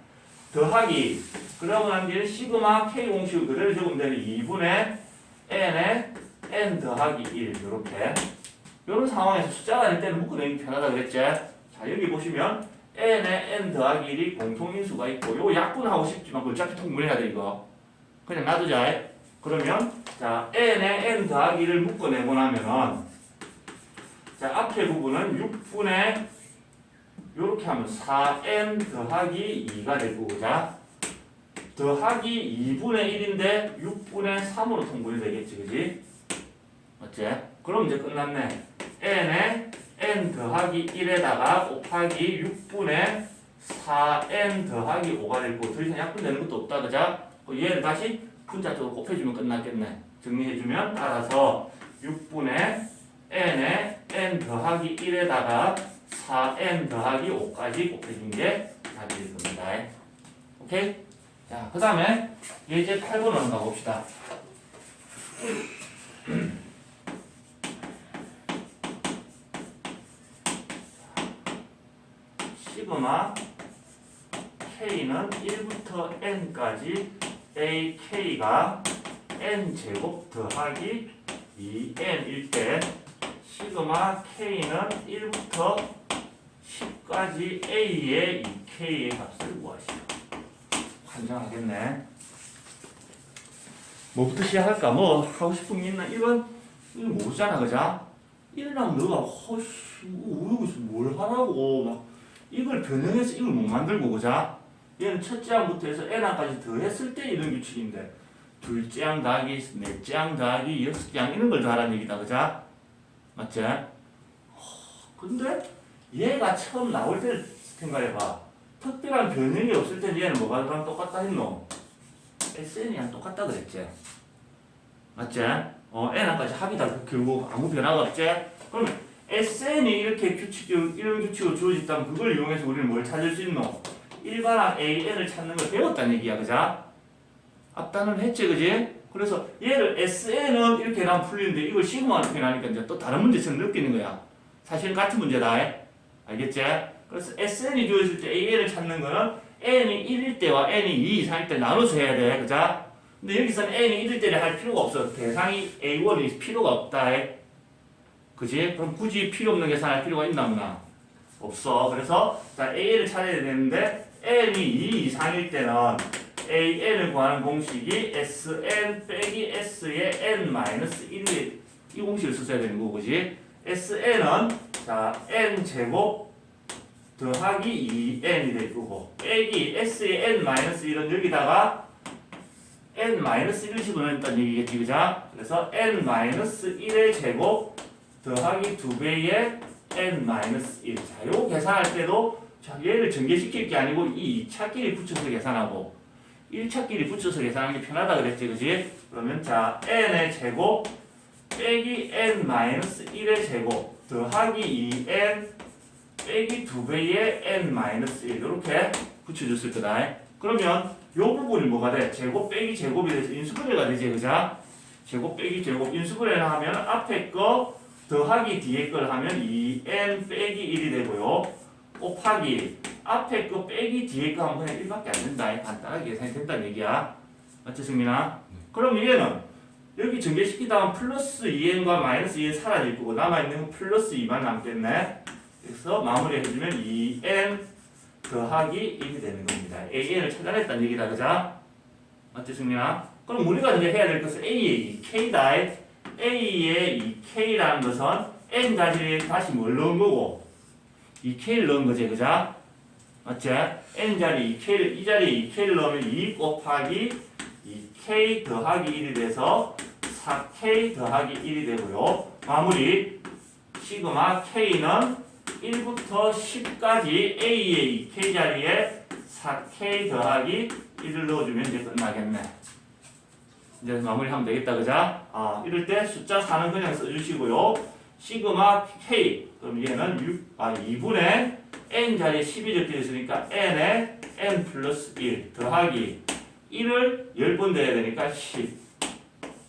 더하기 그러고 난 뒤에 시그마 K 공식을 그대로 적으면 되는 2분의 N에 N 더하기 1 이렇게. 이런 상황에서 숫자가 아닐 때는 묶어내기 편하다 그랬지? 자, 여기 보시면 N에 N 더하기 1이 공통인수가 있고 요거 약분하고 싶지만 어차피 통분해야 돼 이거. 그냥 놔두자. 그러면 자 N에 N 더하기 1을 묶어내고 나면은 자 앞에 부분은 6분의 요렇게 하면 4N 더하기 2가 될 거고 자 더하기 2분의 1인데 6분의 3으로 통분이 되겠지, 그지? 맞지? 그럼 이제 끝났네. N에 N 더하기 1에다가 곱하기 6분의 4N 더하기 5가 될 거고 더 이상 약분되는 것도 없다, 그자? 얘를 다시 분자 쪽으로 곱해주면 끝났겠네. 정리해주면 따라서 6분의 N에 N 더하기 1에다가 4N 더하기 5까지 곱해준 게 답이 될 겁니다. 오케이? 자, 그 다음에 이제 8번으로 가봅시다. 시그마 K는 1부터 N까지 AK가 N제곱 더하기 2N일 때 시그마 K는 1부터 10까지 A의 2K의 값을 구하시오. 환장하겠네. 뭐부터 시작할까? 뭐 하고 싶은 게 있나? 이거 모르잖아, 그자? 이러면 너가 허씨 여기서 뭘 하라고 막 이걸 변형해서 이걸 못 만들고, 그자? 얘는 첫째 항부터 해서 n항까지 더했을 때 이런 규칙인데 둘째 항 더하기 넷째 항 더하기 여섯째 항 이런 걸 더하라는 얘기다, 그자? 맞지? 근데 얘가 처음 나올 때를 생각해봐. 특별한 변형이 없을 때 얘는 뭐가 그랑 똑같다 했노? SN이랑 똑같다 그랬지? 맞지? n항까지 합이다. 결국 아무 변화가 없지? 그러면 SN이 이렇게 이런 규칙으로 주어졌다면 그걸 이용해서 우리는 뭘 찾을 수 있노? 일반항 AN을 찾는 걸 배웠다는 얘기야, 그자? 앞단은 했지, 그지? 그래서 얘를 SN은 이렇게 해놔 풀리는데 이걸 시그마로 표현하니까 이제 또 다른 문제처럼 느끼는 거야. 사실은 같은 문제다. 알겠지? 그래서 SN이 주어졌을 때 AN을 찾는 거는 N이 1일 때와 N이 2 이상일 때 나눠서 해야 돼, 그자? 근데 여기서는 N이 1일 때를 할 필요가 없어. 대상이 A1이 필요가 없다. 그지? 그럼 굳이 필요 없는 계산할 필요가 있나 없나? 없어. 그래서 자 AN을 찾아야 되는데 N이 2 이상일 때는 AN을 구하는 공식이 SN 빼기 S의 N-1이 이 공식을 써야 되는 거고, 그지? SN은 자 N 제곱 더하기 2N이 될 거고 빼기 S의 N-1은 여기다가 N-1을 집어넣었다는 얘기겠지, 그자? 그래서 N-1의 제곱 더하기 2배의 n-1. 자, 요 계산할 때도 자, 얘를 전개시킬 게 아니고 이 2차끼리 붙여서 계산하고 1차끼리 붙여서 계산하는 게 편하다 그랬지, 그지? 그러면 자, n의 제곱 빼기 n-1의 제곱 더하기 2n 빼기 2배의 n-1 이렇게 붙여줬을 거다. 그러면 요 부분이 뭐가 돼? 제곱 빼기 제곱이 돼서 인수분해가 되지, 그자? 제곱 빼기 제곱 인수분해를 하면 앞에 거 더하기 뒤에 걸 하면 2n 빼기 1이 되고요. 곱하기 앞에 거 빼기 뒤에 거 하면 그냥 1밖에 안 된다. 간단하게 계산이 된다는 얘기야. 맞지, 승민아? 그럼 얘는 여기 전개시키다 보면 플러스 2n과 마이너스 2n 사라질 거고 남아있는 건 플러스 2만 남겠네. 그래서 마무리해주면 2n 더하기 1이 되는 겁니다. an을 찾아냈다는 얘기다, 그자? 맞지, 승민아? 그럼 우리가 이제 해야 될 것은 a의 2k다. a의 2k라는 것은 n 자리에 다시 뭘 넣은 거고 2k를 넣은 거지, 그자? 맞지? n 자리 2k를 이 자리에 2k를 넣으면 2 곱하기 2k 더하기 1이 돼서 4k 더하기 1이 되고요. 마무리 시그마 k는 1부터 10까지 a의 2k 자리에 4k 더하기 1을 넣어주면 이제 끝나겠네. 이제 마무리하면 되겠다, 그자? 이럴 때 숫자 4는 그냥 써주시고요. 시그마 k 그럼 얘는 2분의 n 자리에 10이 적혀 있으니까 n에 n 플러스 1 더하기 1을 10번 내야 되니까 10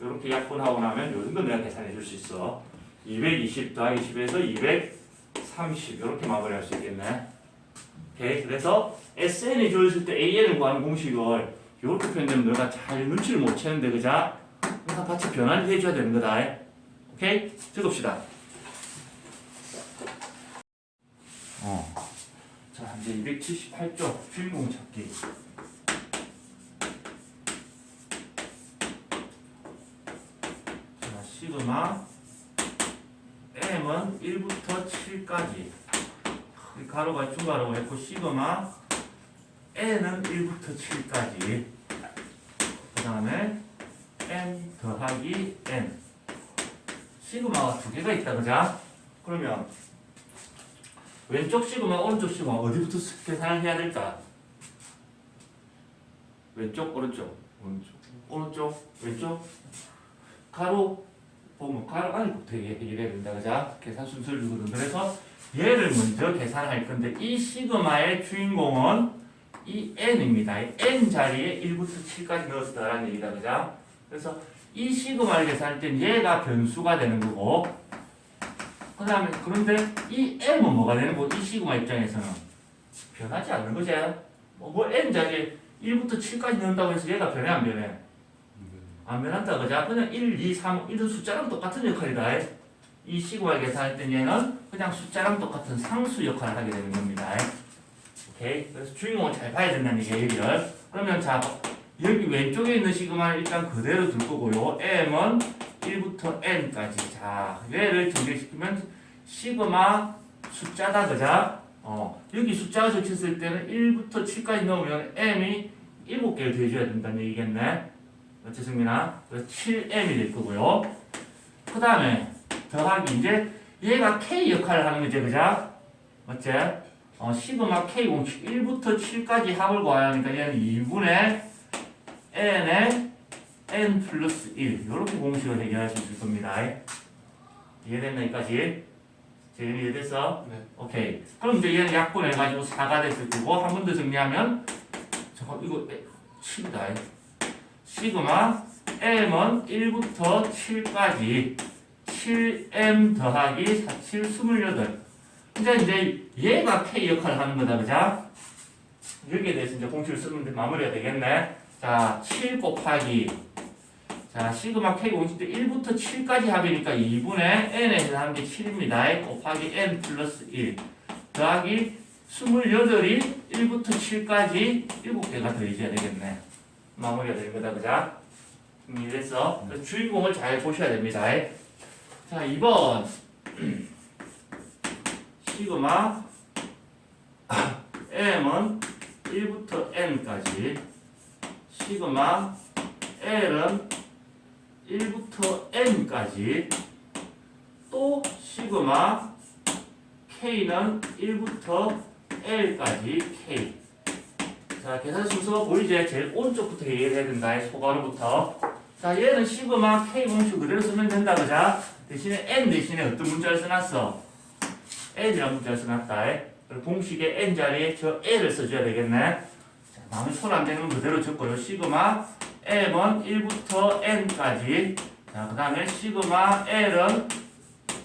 이렇게 약분하고 나면 요 정도 내가 계산해 줄 수 있어. 220 더하기 10에서 230 이렇게 마무리할 수 있겠네. 오케이. 그래서 SN이 주어졌을 때 AN을 구하는 공식을 이렇게 표현되면 너가 잘 눈치를 못 채는데, 그자? 그래서 같이 변환을 해줘야 되는 거다. 오케이? 적읍시다. 자, 이제 278쪽 주인공 찾기. 자, 시그마 m은 1부터 7까지 가로가 중가로가 있고 시그마 n은 1부터 7까지 그 다음에 n 더하기 n 시그마가 두 개가 있다, 그자? 그러면 왼쪽 시그마 오른쪽 시그마 어디부터 계산을 해야 될까? 왼쪽 오른쪽 오른쪽 왼쪽 가로 보면 가로 안부터 해결해야 된다, 그자? 계산 순서를 주거든. 그래서 얘를 먼저 계산할 건데 이 시그마의 주인공은 이 n입니다. n 자리에 1부터 7까지 넣어서 더라는 얘기다, 그자? 그래서 이 시그마를 계산할 땐 얘가 변수가 되는 거고 그 다음에 그런데 이 m은 뭐가 되는 거고 이 시그마 입장에서는 변하지 않는 거지. 뭐 n 자리에 1부터 7까지 넣는다고 해서 얘가 변해 안 변해? 안 변한다, 그자? 그냥 1, 2, 3 이런 숫자랑 똑같은 역할이다. 이 시그마 계산할 때 얘는 그냥 숫자랑 똑같은 상수 역할을 하게 되는 겁니다. 오케이? 그래서 주인공을 잘 봐야 된다는 얘기예요, 여기를. 그러면 자, 여기 왼쪽에 있는 시그마를 일단 그대로 둘 거고요. m은 1부터 n까지. 자, 얘를 전개시키면 시그마 숫자다, 그자? 여기 숫자가 적혔을 때는 1부터 7까지 넣으면 m이 7개를 더해줘야 된다는 얘기겠네. 맞지, 승민아? 그래서 7m이 될 거고요. 그 다음에 더하기 이제 얘가 k 역할을 하는 거지, 그자? 맞지? 시그마 k 공식 1부터 7까지 합을 구해야 하니까 얘는 2분의 n에 n 플러스 1 이렇게 공식을 해결할 수 있을 겁니다. 이해됐나, 여기까지? 재현이 이해됐어? 네. 오케이. 그럼 이제 얘는 약분해가지고 4가 됐을 거고 한 번 더 정리하면 잠깐 이거 7이다. 시그마 m은 1부터 7까지 7m 더하기 4, 7, 28 이제 얘가 k 역할을 하는 거다, 그자? 여기에 대해서 이제 공식을 쓰면 마무리가 되겠네. 자, 7 곱하기 자, 시그마 k 공식 때 1부터 7까지 합이니까 2분의 n에 해당하는 게 7입니다. 곱하기 n 플러스 1 더하기 28이 1부터 7까지 7개가 더해져야 되겠네. 마무리가 되는 거다, 그자? 이래서 주인공을 잘 보셔야 됩니다. 자, 2번 시그마 m은 1부터 n까지 시그마 l은 1부터 n까지 또 시그마 K는 1부터 L까지 K. 자, 계산 순서가 보이지? 제일 오른쪽부터 얘기를 해야 된다. 소괄호부터. 자, 얘는 시그마 K 공식 그대로 쓰면 된다. 그자? 대신에 N 대신에 어떤 문자를 써놨어? N이라는 문자를 써놨다. 그리고 공식의 N 자리에 저 L을 써줘야 되겠네. 자, 마음에 손 안 대는 그대로 적고요. 시그마 M은 1부터 N까지. 자, 그 다음에 시그마 L은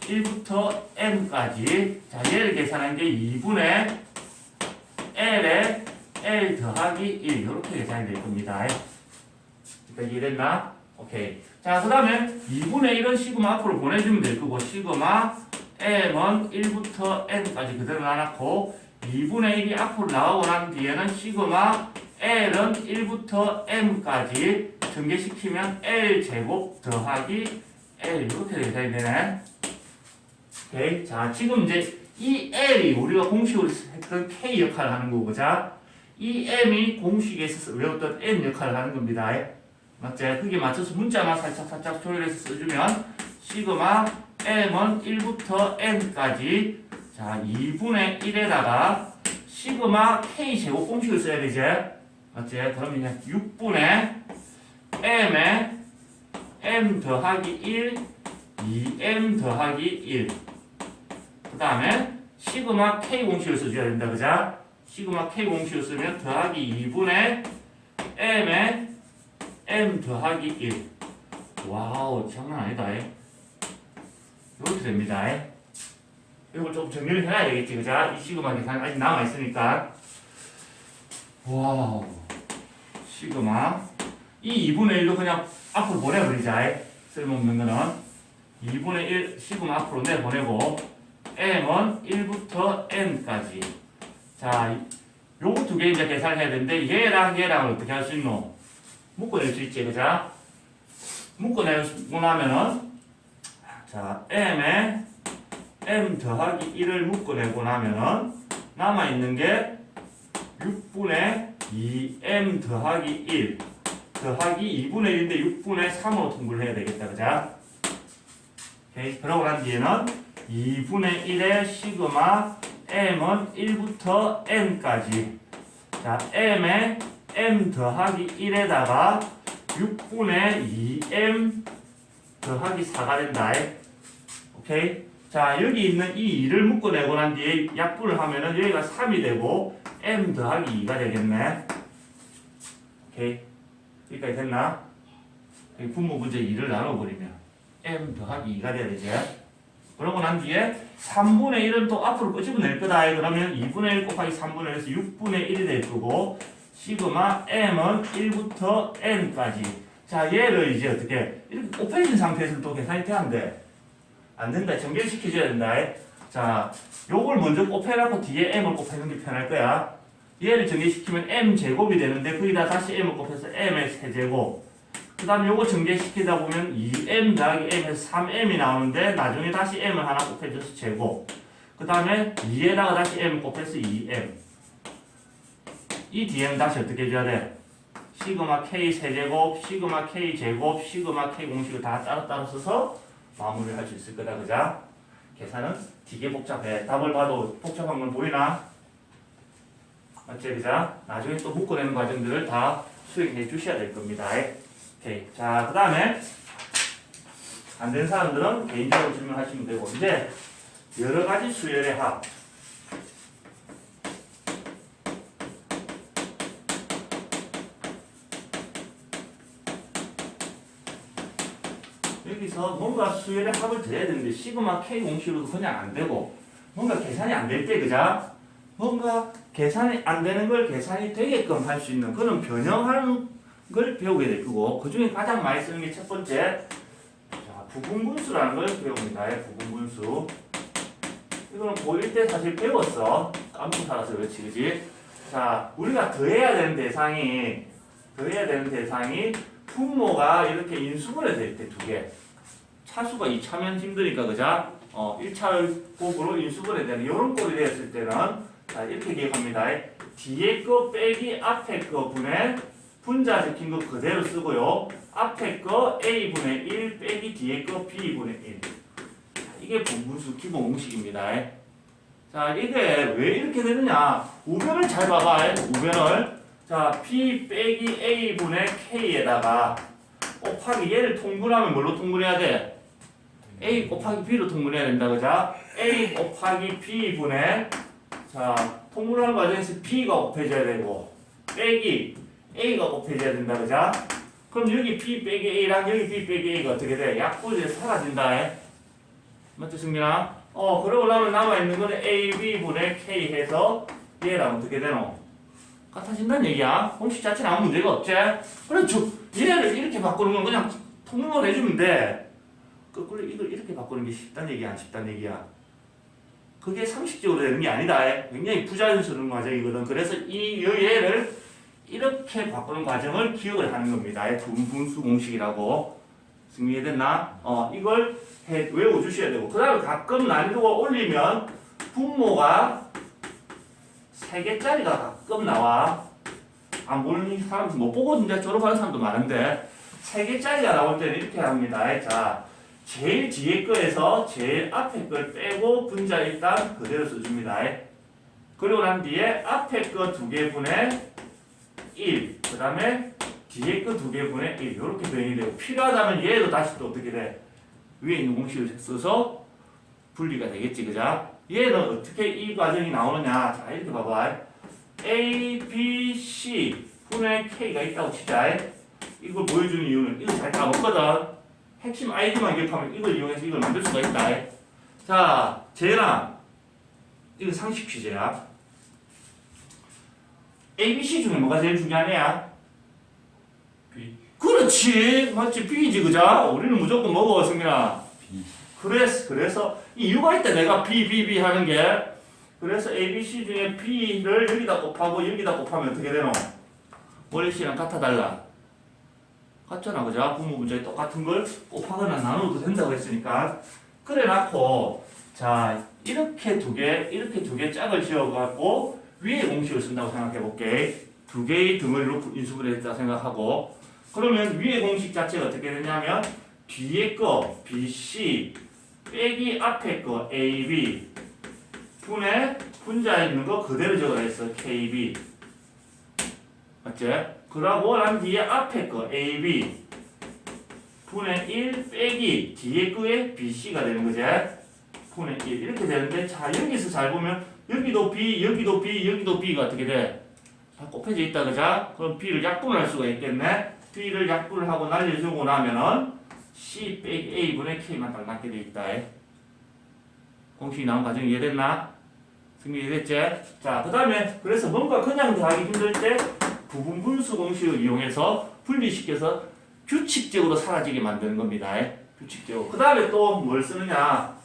1부터 M까지. 자, 얘를 계산한 게 2분의 L에 L 더하기 1 이렇게 계산이 될 겁니다. 그러니까 이해됐나? 오케이. 자, 그 다음에 2분의 1은 시그마 앞으로 보내주면 될 거고 시그마 M은 1부터 N까지 그대로 놔놨고 2분의 1이 앞으로 나오고 난 뒤에는 시그마 L은 1부터 M까지 전개시키면 L제곱 더하기 L 이렇게 계산이 되네. 오케이. 자, 지금 이제 이 L이 우리가 공식으로 했던 K 역할을 하는 거고, 자, 이 M이 공식에서 외웠던 N 역할을 하는 겁니다. 맞지? 그게 맞춰서 문자만 살짝 조율해서 써주면 시그마 M은 1부터 N까지 자 2분의 1에다가 시그마 K 제곱 공식을 써야 되지? 맞지? 그러면 그냥 6분의 M에 M 더하기 1 2M 더하기 1 그 다음에 시그마 K 공식을 써줘야 된다. 그자? 시그마 K 공식을 쓰면 더하기 2분의 M에 M 더하기 1 와우 장난 아니다. 이렇게 됩니다. 이걸 좀 정리를 해야 되겠지. 그자? 이 시그마 계산이 아직 남아있으니까 와우 시그마 이 2분의 1도 그냥 앞으로 보내버리자. 쓸모없는 거는 2분의 1 시그마 앞으로 내보내고 M은 1부터 N까지 자 요거 두 개 이제 계산을 해야 되는데 얘랑 얘랑을 어떻게 할 수 있노? 묶어낼 수 있지. 그자? 묶어내고 나면은 자 M에 M 더하기 1을 묶어내고 나면은 남아있는 게 6분의 2M 더하기 1 더하기 2분의 1인데 6분의 3으로 통분을 해야 되겠다. 그자? 오케이. 그러고 난 뒤에는 2분의 1의 시그마 M은 1부터 N까지 자 M에 M 더하기 1에다가 6분의 2M 더하기 4가 된다. 오케이. 자 여기 있는 이 2를 묶어내고 난 뒤에 약분을 하면은 여기가 3이 되고 M 더하기 2가 되겠네. 오케이. 여기까지 됐나? 여기 분모 문제 2를 나눠버리면 M 더하기 2가 돼야 되지. 그러고 난 뒤에 3분의 1은 또 앞으로 끄집어낼 거다. 그러면 2분의 1 곱하기 3분의 1에서 6분의 1이 될 거고 시그마 M은 1부터 N까지 자 얘를 이제 어떻게 이렇게 곱해진 상태에서는 또 계산이 돼야 안 돼? 안 된다. 전개시켜줘야 된다. 자 요걸 먼저 곱해놓고 뒤에 M을 곱해주는 게 편할 거야. 얘를 전개시키면 M제곱이 되는데 거기다 다시 M을 곱해서 M의 세제곱 그 다음에 요거 전개시키다 보면 2M 더하기 M에서 3M이 나오는데 나중에 다시 M을 하나 곱해줘서 제곱 그 다음에 2에다가 다시 M 곱해서 2M 이 뒤에는 다시 어떻게 해줘야 돼? 시그마 K 세제곱, 시그마 K 제곱, 시그마 K 공식을 다 따로따로 써서 마무리를 할 수 있을 거다. 그자? 계산은 되게 복잡해. 답을 봐도 복잡한 건 보이나? 맞지? 그자? 나중에 또 묶어내는 과정들을 다 수행해 주셔야 될 겁니다. 오케이. 자, 그 다음에 안 된 사람들은 개인적으로 질문하시면 되고 이제 여러 가지 수열의 합 여기서 뭔가 수열의 합을 더해야 되는데 시그마 K 공식으로도 그냥 안 되고 뭔가 계산이 안 될 때 그자? 뭔가 계산이 안 되는 걸 계산이 되게끔 할 수 있는 그런 변형하는 걸 배우게 될 거고 그 중에 가장 많이 쓰는 게 첫 번째 자, 부분분수라는 걸 배웁니다. 부분분수 이거는 고1 때 사실 배웠어. 깜짝 살아서 그렇지 그지? 자 우리가 더해야 되는 대상이 분모가 이렇게 인수분해 될 때 두 개 차수가 2차면 힘드니까 그자? 1차 곱으로 인수분해 되는 이런 꼴이 되었을 때는 자 이렇게 기억합니다. 뒤에 거 빼기 앞에 거 분의 분자 적힌 거 그대로 쓰고요. 앞에 거 A분의 1 빼기 뒤에 거 B분의 1 이게 분분수 기본 공식입니다. 자 자, 이게 왜 이렇게 되느냐? 우변을 잘 봐봐. 우변을. 자, B 빼기 A분의 K에다가 곱하기 얘를 통분하면 뭘로 통분해야 돼? A 곱하기 B로 통분해야 된다. 그죠? A 곱하기 B분의 자, 통분하는 과정에서 B가 곱해져야 되고 빼기 A가 곱해져야 된다. 그죠? 그럼 여기 B 빼기 A랑 여기 B 빼기 A가 어떻게 돼? 약분해서 사라진다. 맞죠, 승민아? 그러고 나면 남아있는 거는 AB분의 K 해서 얘랑 어떻게 되노? 같아진다는 얘기야. 공식 자체는 아무 문제가 없지? 그래, 얘를 이렇게 바꾸는 건 그냥 통분을 해주면 돼. 거꾸로 이걸 이렇게 바꾸는 게 쉽다는 얘기야, 안 쉽다는 얘기야? 그게 상식적으로 되는 게 아니다. 굉장히 부자연스러운 과정이거든. 그래서 이 얘를 이렇게 바꾸는 과정을 기억을 하는 겁니다. 분수 공식이라고. 승리됐나? 이걸 외워주셔야 되고. 그 다음에 가끔 난이도가 올리면 분모가 3개짜리가 가끔 나와. 안 보는 사람, 못 보고 진짜 졸업하는 사람도 많은데 3개짜리가 나올 때는 이렇게 합니다. 자, 제일 뒤에 거에서 제일 앞에 걸 빼고 분자 일단 그대로 써줍니다. 그리고 난 뒤에 앞에 거 2개분의 1, 그 다음에 뒤에 거 2개분의 1 이렇게 변이 되고 필요하다면 얘도 다시 또 어떻게 돼? 위에 있는 공식을 써서 분리가 되겠지, 그죠? 얘는 어떻게 이 과정이 나오느냐? 자, 이렇게 봐봐. A, B, C 분의 K가 있다고 치자. 이걸 보여주는 이유는 이거 잘 까먹거든. 핵심 아이디만 기억하면 이걸 이용해서 이걸 만들 수가 있다. 자, 재현아, 이거 상식 퀴즈야. A, B, C 중에 뭐가 제일 중요하냐? B. 그렇지, 맞지? B지, 그죠? 우리는 무조건 먹어, 승민아. B. 그래서 이유가 있다. 내가 B 하는 게. 그래서 A, B, C 중에 B를 여기다 곱하고 여기다 곱하면 어떻게 되노? 원래 C랑 같아 달라? 같잖아, 그죠? 분모 문제에 똑같은 걸 곱하거나 나눠도 된다고 했으니까. 그래 놨고, 자, 이렇게 두 개 짝을 지어갖고 위에 공식을 쓴다고 생각해 볼게. 2개의 덩어리로 인수분해 했다 생각하고. 그러면 위에 공식 자체가 어떻게 되냐면 뒤에 거 BC 빼기 앞에 거 AB 분의 분자에 있는 거 그대로 적어야 했어. KB. 맞지? 그러고 난 뒤에 앞에 거 AB 분의 1 빼기 뒤에 거에 BC가 되는 거지. 분의 1 이렇게 되는데 자 여기서 잘 보면 여기도 B, 여기도 B, 여기도 B가 어떻게 돼? 다 곱해져 있다 그죠? 그럼 B를 약분을 할 수가 있겠네. B를 약분을 하고 날려주고 나면은 C 빼기 A분의 K만 딱 남게 돼 있다. 공식이 나온 과정이 이해됐나? 승리 이해됐지? 자, 그 다음에 그래서 뭔가 그냥 더하기 힘들 때 부분 분수 공식을 이용해서 분리시켜서 규칙적으로 사라지게 만드는 겁니다. 규칙적으로. 그 다음에 또 뭘 쓰느냐?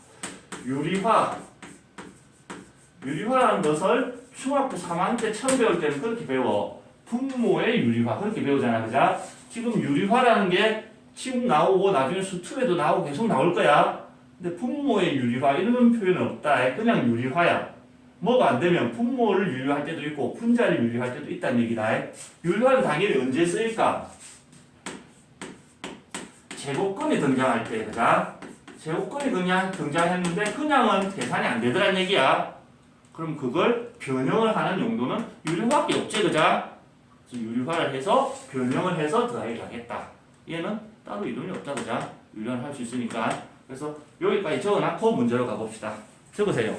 유리화라는 것을 중학교 3학년 때 처음 배울 때는 그렇게 배워. 분모의 유리화 그렇게 배우잖아, 그죠? 지금 유리화라는 게 지금 나오고 나중에 수투에도 나오고 계속 나올 거야. 근데 분모의 유리화 이런 표현은 없다. 그냥 유리화야. 뭐가 안 되면 분모를 유리화할 때도 있고 분자를 유리화할 때도 있다는 얘기다. 유리화는 당연히 언제 쓰일까? 제곱근이 등장할 때, 그죠? 제곱근이 그냥 등장했는데 그냥은 계산이 안 되더란 얘기야. 그럼 그걸 변형을 하는 용도는 유리화밖에 없지, 그죠? 유리화를 해서 변형을 해서 더하기 가겠다. 얘는 따로 이론이 없다, 그죠? 유리화를 할 수 있으니까. 그래서 여기까지 적어놓고 문제로 가봅시다. 적으세요.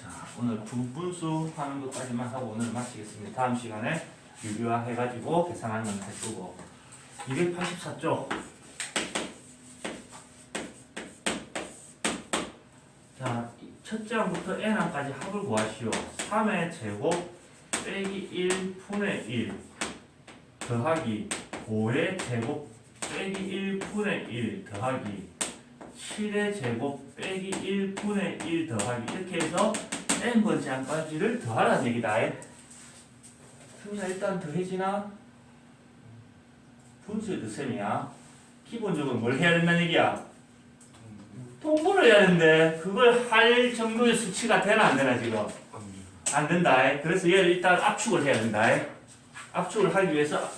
자, 오늘 부분수 하는 것까지만 하고 오늘 마치겠습니다. 다음 시간에 유리화 해가지고 계산하는 건 해주고 284쪽. 자, 첫째 항부터 n항까지 합을 구하시오. 3의 제곱 빼기 1 분의 1 더하기 5의 제곱 빼기 1 분의 1 더하기 7의 제곱 빼기 1 분의 1 더하기 이렇게 해서 n번째 항까지를 더하라는 얘기다. 승리가 일단 더해지나? 분수의 덧셈이야. 기본적으로 뭘 해야 된다는 얘기야? 통분을 해야 되는데 그걸 할 정도의 수치가 되나 안 되나 지금? 안 된다. 그래서 얘를 일단 압축을 해야 된다. 압축을 하기 위해서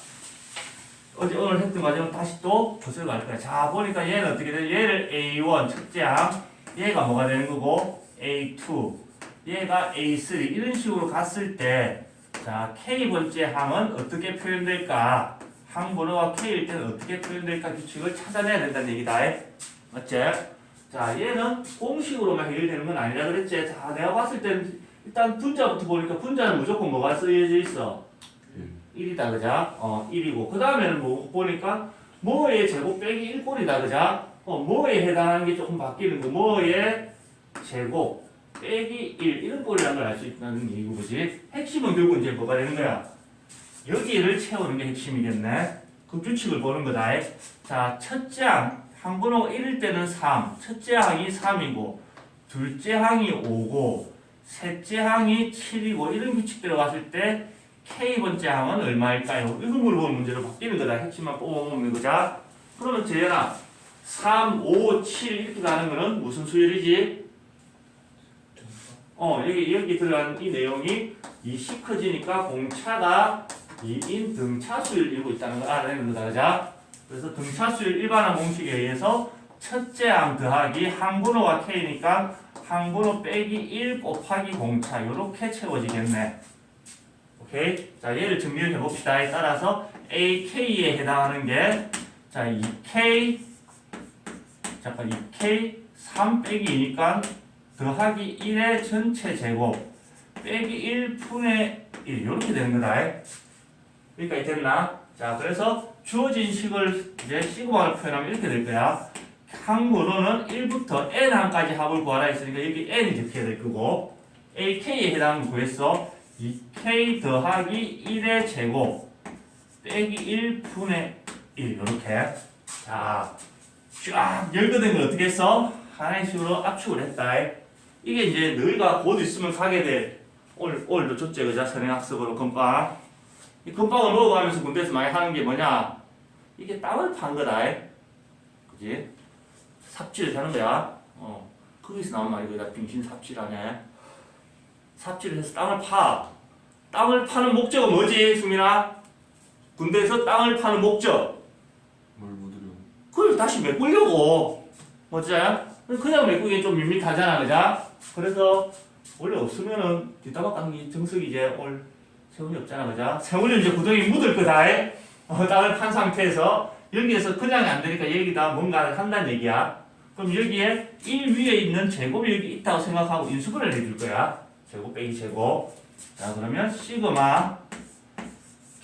오늘 했던 과정을 다시 또 거슬러 갈 거야. 자, 보니까 얘는 어떻게 돼? 얘를 A1 첫째 항, 얘가 뭐가 되는 거고 A2 얘가 A3 이런 식으로 갔을 때 자 K번째 항은 어떻게 표현될까 항 번호가 K일 때는 어떻게 표현될까 규칙을 찾아내야 된다는 얘기다 맞지? 자 얘는 공식으로만 해결되는 건 아니라 그랬지. 자 내가 봤을 때는 일단 분자부터 보니까 분자는 무조건 뭐가 쓰여져 있어? 1이다 그자? 1이고 그 다음에는 뭐 보니까 뭐의 제곱 빼기 1꼴이다 그자? 뭐에 해당하는 게 조금 바뀌는 거 뭐의 제곱 빼기 1 이런 꼴이라는 걸 알 수 있다는 얘기고 그지? 핵심은 결국 이제 뭐가 되는 거야? 여기를 채우는 게 핵심이겠네. 그 규칙을 보는 거다. 자 첫째 항 번호가 1일 때는 3 첫째 항이 3이고 둘째 항이 5고 셋째 항이 7이고 이런 규칙대로 갔을 때 K번째 항은 얼마일까요? 이거 물어보는 문제로 바뀌는 거다. 핵심만 뽑아보는 거자. 그러면 재현아 3, 5, 7 이렇게 가는 거는 무슨 수열이지? 여기 들어간 이 내용이 이 시 커지니까 공차가 2인 등차수를 이루고 있다는 걸 알아야 되는 거다. 그자? 그래서 등차수율 일반항 공식에 의해서 첫째 항 더하기 항번호가 K니까 항번호 빼기 1 곱하기 공차 이렇게 채워지겠네. 오케이? 자 얘를 정리를 해봅시다. 따라서 AK에 해당하는 게 자 2K 잠깐 2K 3 빼기 2니까 더하기 1의 전체 제곱 빼기 1분의 1 이렇게 되는 거다. 여기까지 됐나? 자 그래서 주어진 식을 이제 시그마로 표현하면 이렇게 될 거야. 항번호는 1부터 n항까지 합을 구하라 했으니까 여기 n이 적혀야 될 거고 AK에 해당하는 거 구했어. 2K 더하기 1의 제곱 빼기 1분의 1 이렇게 자 쫙 열거된 걸 어떻게 했어? 하나의 식으로 압축을 했다. 이게 이제 너희가 곧 있으면 가게 될 오늘도 줬지 그자? 선행학습으로 건빵 이 건빵을 먹어가면서 군대에서 많이 하는 게 뭐냐 이게 땅을 판 거다. 그지? 삽질을 하는 거야. 거기서 나온 말이 거기다 빙신 삽질하네. 삽질을 해서 땅을 파. 땅을 파는 목적은 뭐지, 수민아? 군대에서 땅을 파는 목적. 뭘 못 들여. 그걸 다시 메꾸려고. 뭐지? 그냥 메꾸기엔 좀 밋밋하잖아, 그자? 그래서 원래 없으면은 뒷담화 깎는 게 정석이지. 올 세훈이 없잖아, 그자? 세훈이 이제 구덩이 묻을 거다. 땅을 판 상태에서 여기에서 그냥이 안 되니까 여기다 뭔가를 한다는 얘기야. 그럼 여기에 1 위에 있는 제곱이 여기 있다고 생각하고 인수분해를 해줄 거야. 제곱 빼기 제곱. 자 그러면 시그마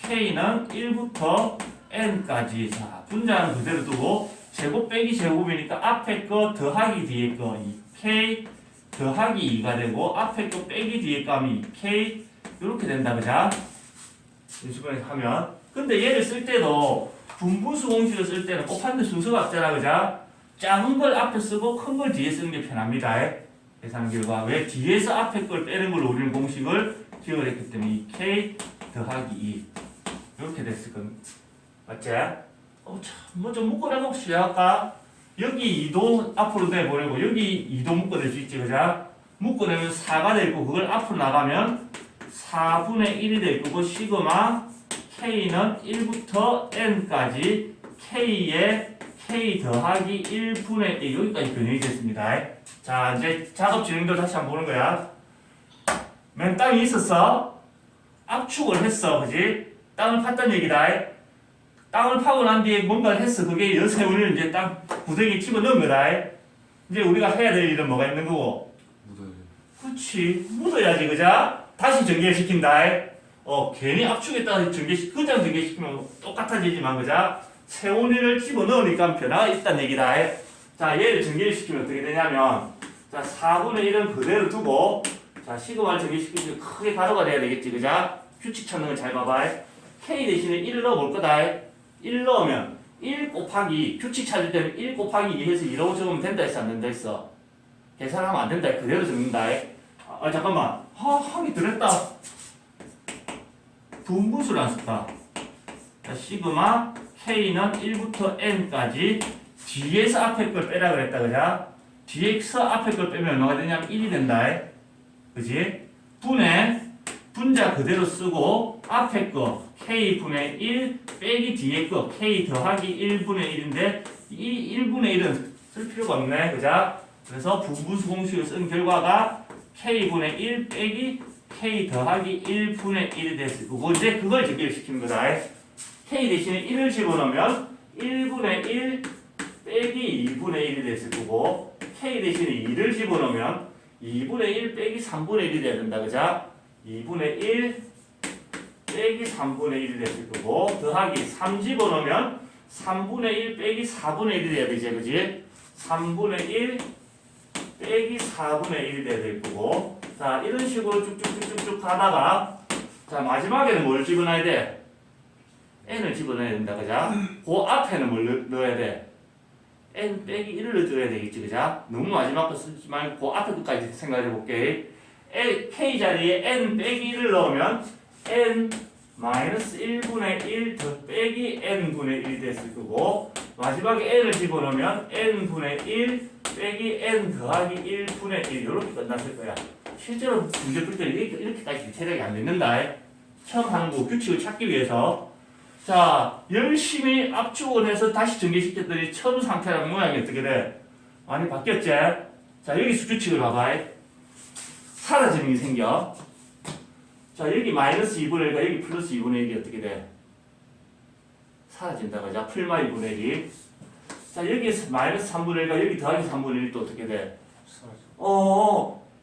K는 1부터 N까지. 자 분자는 그대로 두고 제곱 빼기 제곱이니까 앞에 거 더하기 뒤에 거 2K 더하기 2가 되고 앞에 거 빼기 뒤에 거 하면 2K 이렇게 된다 그자? 인수분해 하면. 근데 얘를 쓸 때도 분분수 공식을 쓸 때는 곱하는데 순서가 없잖아 그자? 작은 걸 앞에 쓰고 큰 걸 뒤에 쓰는 게 편합니다. 계산 결과 왜 뒤에서 앞에 걸 빼는 걸 우리는 공식을 기억을 했기 때문에 2K 더하기 2 이렇게 됐을 건 맞지? 뭐 좀 묶어내봅시다. 아까 여기 2도 앞으로 내보내고 여기 2도 묶어낼 수 있지 그자? 묶어내면 4가 될 거고 그걸 앞으로 나가면 4분의 1이 될 거고 시그마 K는 1부터 N까지 K의 K 더하기 1분의 1 여기까지 변형이 됐습니다. 자 이제 작업 진행도 다시 한번 보는 거야. 맨 땅이 있었어. 압축을 했어. 그지? 땅을 팠단 얘기다. 땅을 파고 난 뒤에 뭔가를 했어. 그게 여세훈을 이제 땅 구덩이에 집어넣은 거다. 이제 우리가 해야 될 일은 뭐가 있는 거고? 묻어야 돼. 그렇지. 묻어야지. 그자? 다시 전개시킨다. 괜히 압축했다가 그냥 전개시키면 똑같아지지만 그자? 세훈이를 집어넣으니까 변화가 있다는 얘기다. 자, 얘를 전개시키면 어떻게 되냐면, 자, 4분의 1은 그대로 두고, 자, 시그마를 전개시키면 크게 가로가 돼야 되겠지, 그자? 규칙 찾는 거 잘 봐봐. K 대신에 1을 넣어볼 거다. 1 넣으면 1 곱하기, 규칙 찾을 때는 1 곱하기 2 해서 2라고 적으면 된다 했어, 안 된다 했어? 계산하면 안 된다, 그대로 적는다. 잠깐만. 항이 들었다. 분분수를 안 썼다. 자, 시그마 K는 1부터 N까지 뒤에서 앞에 걸 빼라 그랬다 그자? 뒤에서 앞에 걸 빼면 얼마가 되냐면 1이 된다. 그지? 분자 그대로 쓰고 앞에 거 K분의 1 빼기 뒤에 거 K 더하기 1분의 1인데 이 1분의 1은 쓸 필요가 없네. 그자? 그래서 분분수 공식을 쓴 결과가 K분의 1 빼기 K 더하기 1분의 1이 됐을 거고 이제 그걸 직결시키는 거다. K 대신에 1을 집어넣으면 1분의 1 빼기 2분의 1이 됐을 거고 K 대신에 2를 집어넣으면 2분의 1 빼기 3분의 1이 돼야 된다. 그죠? 2분의 1 빼기 3분의 1이 됐을 거고 더하기 3 집어넣으면 3분의 1 빼기 4분의 1이 돼야 되지. 그지? 3분의 1 빼기 4분의 1이 돼야 될 거고 자 이런 식으로 쭉쭉쭉쭉 가다가 자 마지막에는 뭘 집어넣어야 돼? n을 집어넣어야 된다. 그죠? 그 앞에는 뭘 넣어야 돼? n 빼기 1을 넣어야 되겠지. 그죠? 너무 마지막 거 쓰지 말고 그 앞에 것까지 생각해 볼게. k 자리에 n 빼기 1을 넣으면 n 마이너스 1분의 1 더 빼기 n분의 1이 됐을 거고 마지막에 n을 집어넣으면 n분의 1 빼기 n 더하기 1분의 1 이렇게 끝났을 거야. 실제로 문제 풀 때는 이렇게까지 디테일하게 안 됐는다. 처음 하는 거 규칙을 찾기 위해서 자 열심히 압축을 해서 다시 전개시켰더니 처음 상태랑 모양이 어떻게 돼? 많이 바뀌었지? 자 여기 수규칙을 봐봐. 사라지는 게 생겨. 자 여기 마이너스 2분의 1과 여기 플러스 2분의 1이 어떻게 돼? 사라진다. 그죠? 풀마 2분의 1이. 자 여기 마이너스 3분의 1과 여기 더하기 3분의 1이 또 어떻게 돼?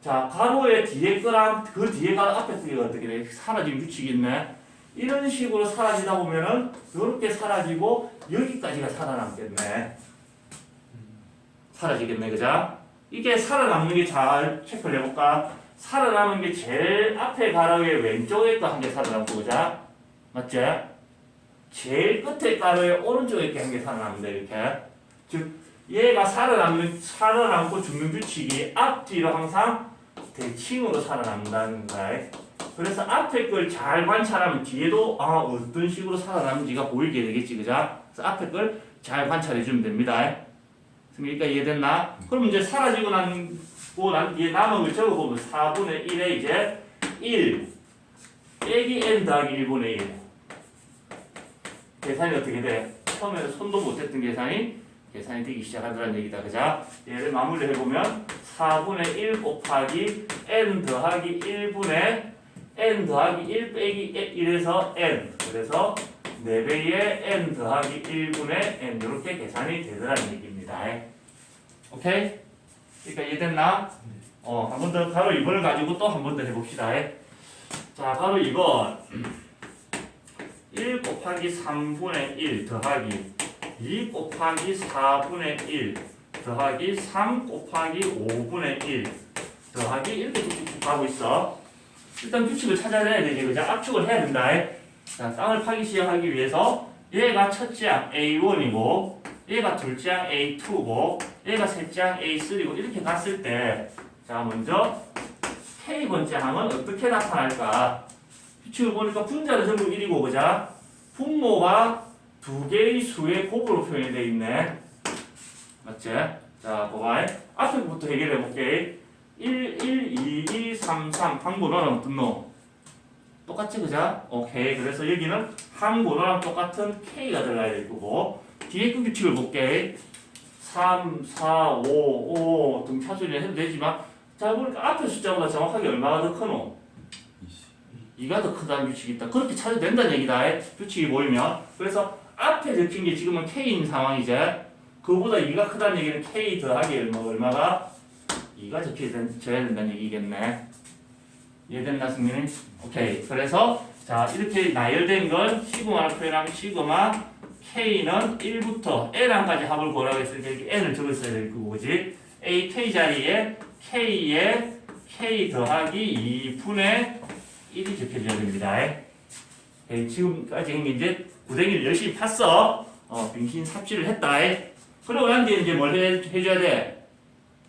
자 가로의 뒤에 거랑 그 뒤에 가로 앞에 거가 어떻게 돼? 사라지는 규칙이 있네. 이런 식으로 사라지다 보면은 이렇게 사라지고 여기까지가 살아남겠네. 사라지겠네. 그죠? 이게 살아남는 게 잘 체크를 해볼까? 살아남은 게 제일 앞에 가로의 왼쪽에 거 한 개 살아남고 그죠? 맞지? 제일 끝에 가로의 오른쪽에 거 한 개 살아남는다. 이렇게. 즉 얘가 살아남고 죽는 규칙이 앞뒤로 항상 대칭으로 살아남는다는 거야. 그래서 앞에 걸 잘 관찰하면 뒤에도 어떤 식으로 살아남는지가 보이게 되겠지. 그죠? 그래서 앞에 걸 잘 관찰해 주면 됩니다. 그러니까 이해됐나? 그럼 이제 사라지고 난 뒤에 남은 걸 적어보면 4분의 1에 이제 1 빼기 n 더하기 1분의 1 계산이 어떻게 돼? 처음에는 손도 못했던 계산이 되기 시작하더라는 얘기다. 그죠? 얘를 마무리 해보면 4분의 1 곱하기 n 더하기 1분의 n 더하기 1 빼기 1에서 n 그래서 4배의 n 더하기 1분의 n 이렇게 계산이 되더라는 얘기입니다. 오케이? 그러니까 이해됐나? 한 번 더 가로 2번을 가지고 또 한 번 더 해봅시다. 자 가로 2번 1 곱하기 3분의 1 더하기 2 곱하기 4분의 1 더하기 3 곱하기 5분의 1 더하기 이렇게 쭉쭉 가고 있어. 일단 규칙을 찾아내야 되지. 그죠? 압축을 해야 된다. 자, 땅을 파기 시작하기 위해서 얘가 첫째 항 A1이고 얘가 둘째 항 A2고 얘가 셋째 항 A3고 이렇게 갔을 때 자 먼저 K번째 항은 어떻게 나타날까? 규칙을 보니까 분자는 전부 1이고 그죠? 분모가 두 개의 수의 곱으로 표현이 되어 있네. 맞지? 자, 봐봐. 앞에부터 해결해 볼게. 1, 1, 2, 2, 3, 3. 항번호랑 어떤 놈? 똑같지, 그죠? 오케이. 그래서 여기는 항번호랑 똑같은 K가 들어가야 될 거고. 뒤에 그 규칙을 볼게. 3, 4, 5, 5 등 차수를 해도 되지만 자, 보니까 앞에 숫자보다 정확하게 얼마가 더 크노? 2가 더 크다는 규칙이 있다. 그렇게 찾아도 된다는 얘기다. 규칙이 보이면. 그래서 앞에 적힌 게 지금은 K인 상황이제. 그거보다 2가 크다는 얘기는 K 더하기 얼마가? 2가 적혀져야 된다는 얘기겠네. 이해됐나 승민이? 오케이. 그래서 자 이렇게 나열된 건 시그마로 표현하면 시그마 K는 1부터 L항까지 합을 구하라고 했으니까 이렇게 N을 적었어야 될 거고 그지? A, K 자리에 K에 K 더하기 2분의 1이 적혀져야 됩니다. 지금까지 한 게 이제 구댕이를 열심히 팠어. 빙신 삽질을 했다. 그러고 난 뒤에 이제 뭘 해줘야 돼?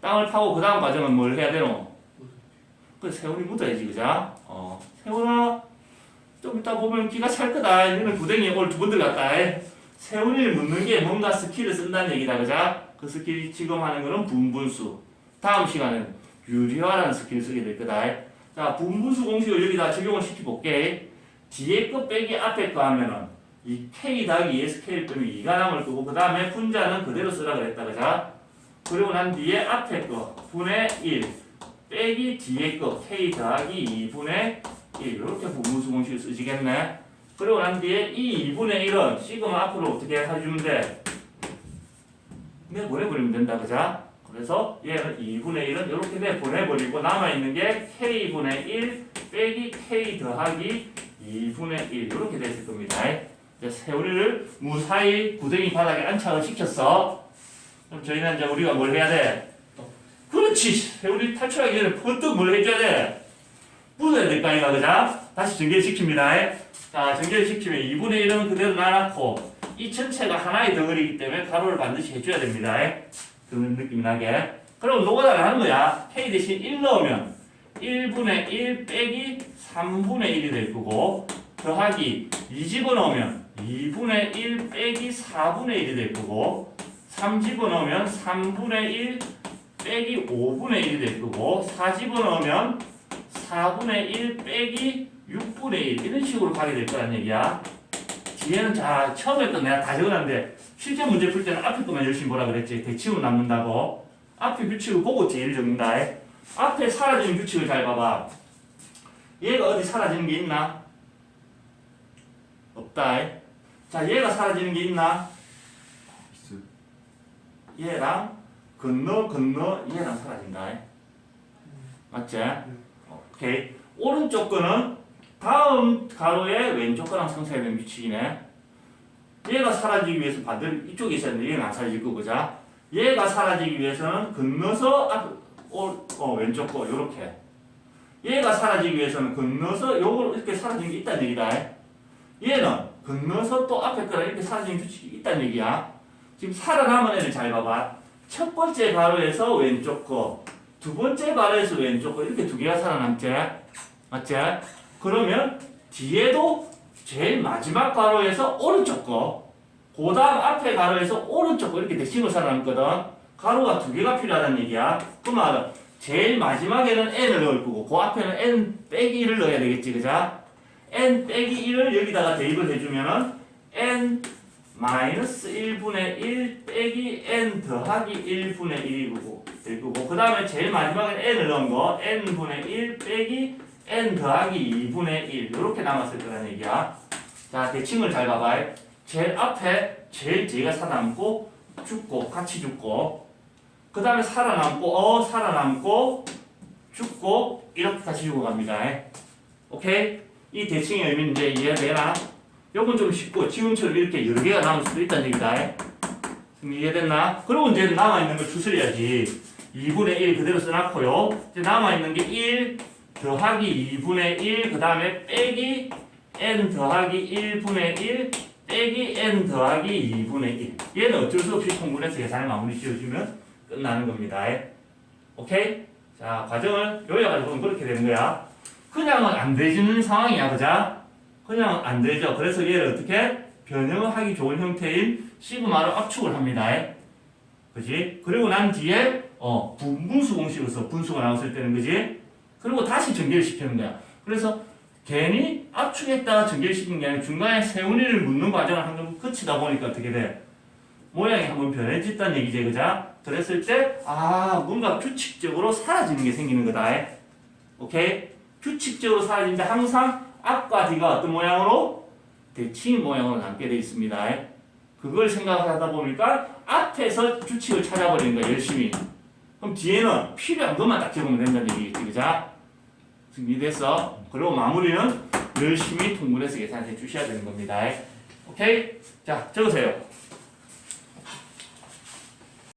땅을 파고 그 다음 과정은 뭘 해야 되노? 그 세월이 묻어야지, 그죠? 세월아, 좀 이따 보면 기가 찰 거다. 너는 구댕이에 오늘 2번 들어갔다. 세월을 묻는 게 뭔가 스킬을 쓴다는 얘기다, 그죠? 그 스킬이 지금 하는 거는 분분수. 다음 시간에는 유리화라는 스킬을 쓰게 될 거다. 자, 분분수 공식을 여기다 적용을 시켜볼게. 뒤에 거 빼기 앞에 거 하면은 이 K 더하기 2에서 K 빼면 2가 남을 거고 그 다음에 분자는 그대로 쓰라 그랬다, 그죠? 그리고 난 뒤에 앞에 거 분의 1 빼기 뒤에 거 k 더하기 2분의 1 이렇게 분무수 공식을 쓰시겠네. 그리고 난 뒤에 이 2분의 1은 시그마 앞으로 어떻게 해주면 돼? 내보내버리면 된다, 그자? 그래서 얘는 2분의 1은 이렇게 내보내버리고 남아있는 게 k분의 1 빼기 k 더하기 2분의 1 이렇게 됐을 겁니다. 이제 세우리를 무사히 구덩이 바닥에 안착을 시켰어. 그럼 저희는 이제 우리가 뭘 해야 돼? 그렇지! 세우리 탈출하기 전에 번뜩 뭘 해줘야 돼? 부숴야 될 거 아닌가, 그자? 다시 전개시킵니다. 자, 전개시키면 2분의 1은 그대로 놔놓고 이 전체가 하나의 덩어리이기 때문에 가로를 반드시 해줘야 됩니다. 그런 느낌 나게. 그럼 노가다를 하는 거야. k 대신 1 넣으면 1분의 1 빼기 3분의 1이 될 거고 더하기 2 집어넣으면 2분의 1 빼기 4분의 1이 될 거고 3 집어넣으면 3분의 1 빼기 5분의 1이 될 거고 4 집어넣으면 4분의 1 빼기 6분의 1 이런 식으로 가게 될 거란 얘기야. 뒤에는 자 처음에 거 내가 다 적어놨는데 실제 문제 풀 때는 앞에 것만 열심히 보라 그랬지. 대칭으로 남는다고. 앞에 규칙을 보고 뒤를 적는다. 앞에 사라지는 규칙을 잘 봐봐. 얘가 어디 사라지는 게 있나? 없다. 자 얘가 사라지는 게 있나? 얘랑 건너 얘랑 사라진다. 맞지? 오케이. 오른쪽 거는 다음 가로의 왼쪽 거랑 상쇄해야 되는 규칙이네. 얘가 사라지기 위해서 반대로 이쪽에 있어야 되는데 얘는 안 사라질 거고 자. 얘가 사라지기 위해서는 건너서 왼쪽 거 요렇게. 얘가 사라지기 위해서는 건너서 요걸 이렇게 사라지는 게 있다는 얘기다. 얘는 건너서 또 앞에 거랑 이렇게 사라지는 규칙이 있다는 얘기야. 지금 살아남은 애를 잘 봐봐. 첫 번째 가로에서 왼쪽 거, 두 번째 가로에서 왼쪽 거 이렇게 두 개가 살아남지? 맞지? 그러면 뒤에도 제일 마지막 가로에서 오른쪽 거, 그 다음 앞에 가로에서 오른쪽 거 이렇게 대칭으로 살아남거든. 가로가 두 개가 필요하다는 얘기야. 그 말은 제일 마지막에는 n을 넣을 거고 그 앞에는 n 빼기 1을 넣어야 되겠지, 그자? n 빼기 1을 여기다가 대입을 해주면은 n 마이너스 1분의 1 빼기 n 더하기 1분의 1이고 될 거고 그 다음에 제일 마지막에 n을 넣은 거 n분의 1 빼기 n 더하기 2분의 1 이렇게 남았을 거라는 얘기야. 자 대칭을 잘 봐봐. 제일 앞에 제일 뒤가 살아남고 죽고 같이 죽고 그 다음에 살아남고 죽고 이렇게 같이 죽어갑니다. 오케이? 이 대칭의 의미는 이제 이해되나? 요건 좀 쉽고 지금처럼 이렇게 여러 개가 남을 수도 있다는 얘기다. 이해됐나? 그리고 이제 남아있는 걸 추스려야지. 2분의 1 그대로 써놨고요. 이제 남아있는 게 1 더하기 2분의 1 그 다음에 빼기 n 더하기 1분의 1 빼기 n 더하기 2분의 1 얘는 어쩔 수 없이 통분해서 계산을 마무리 지어주면 끝나는 겁니다. 오케이? 자 과정을 요약해서 보면 그렇게 되는 거야. 그냥은 안 되지는 상황이야, 그자? 그냥 안 되죠. 그래서 얘를 어떻게 변형을 하기 좋은 형태인 시그마로 압축을 합니다. 그지? 그리고 난 뒤에 분분수 공식으로서 분수가 나왔을 때는 그지? 그리고 다시 전개를 시키는 거야. 그래서 괜히 압축했다가 전개를 시키는 게 아니라 중간에 세운이를 묻는 과정을 한번 거치다 보니까 어떻게 돼? 모양이 한번 변해졌다는 얘기지, 그자? 그랬을 때 뭔가 규칙적으로 사라지는 게 생기는 거다. 오케이? 규칙적으로 사라지는데 항상 앞과 뒤가 어떤 모양으로? 대칭 모양으로 남게 되어 있습니다. 그걸 생각하다 보니까 앞에서 규칙을 찾아버리는 거야, 열심히. 그럼 뒤에는 필요한 것만 딱 적으면 된다는 얘기겠지, 그자? 준비됐어? 그리고 마무리는 열심히 통분해서 계산해 주셔야 되는 겁니다. 오케이? 자, 적으세요.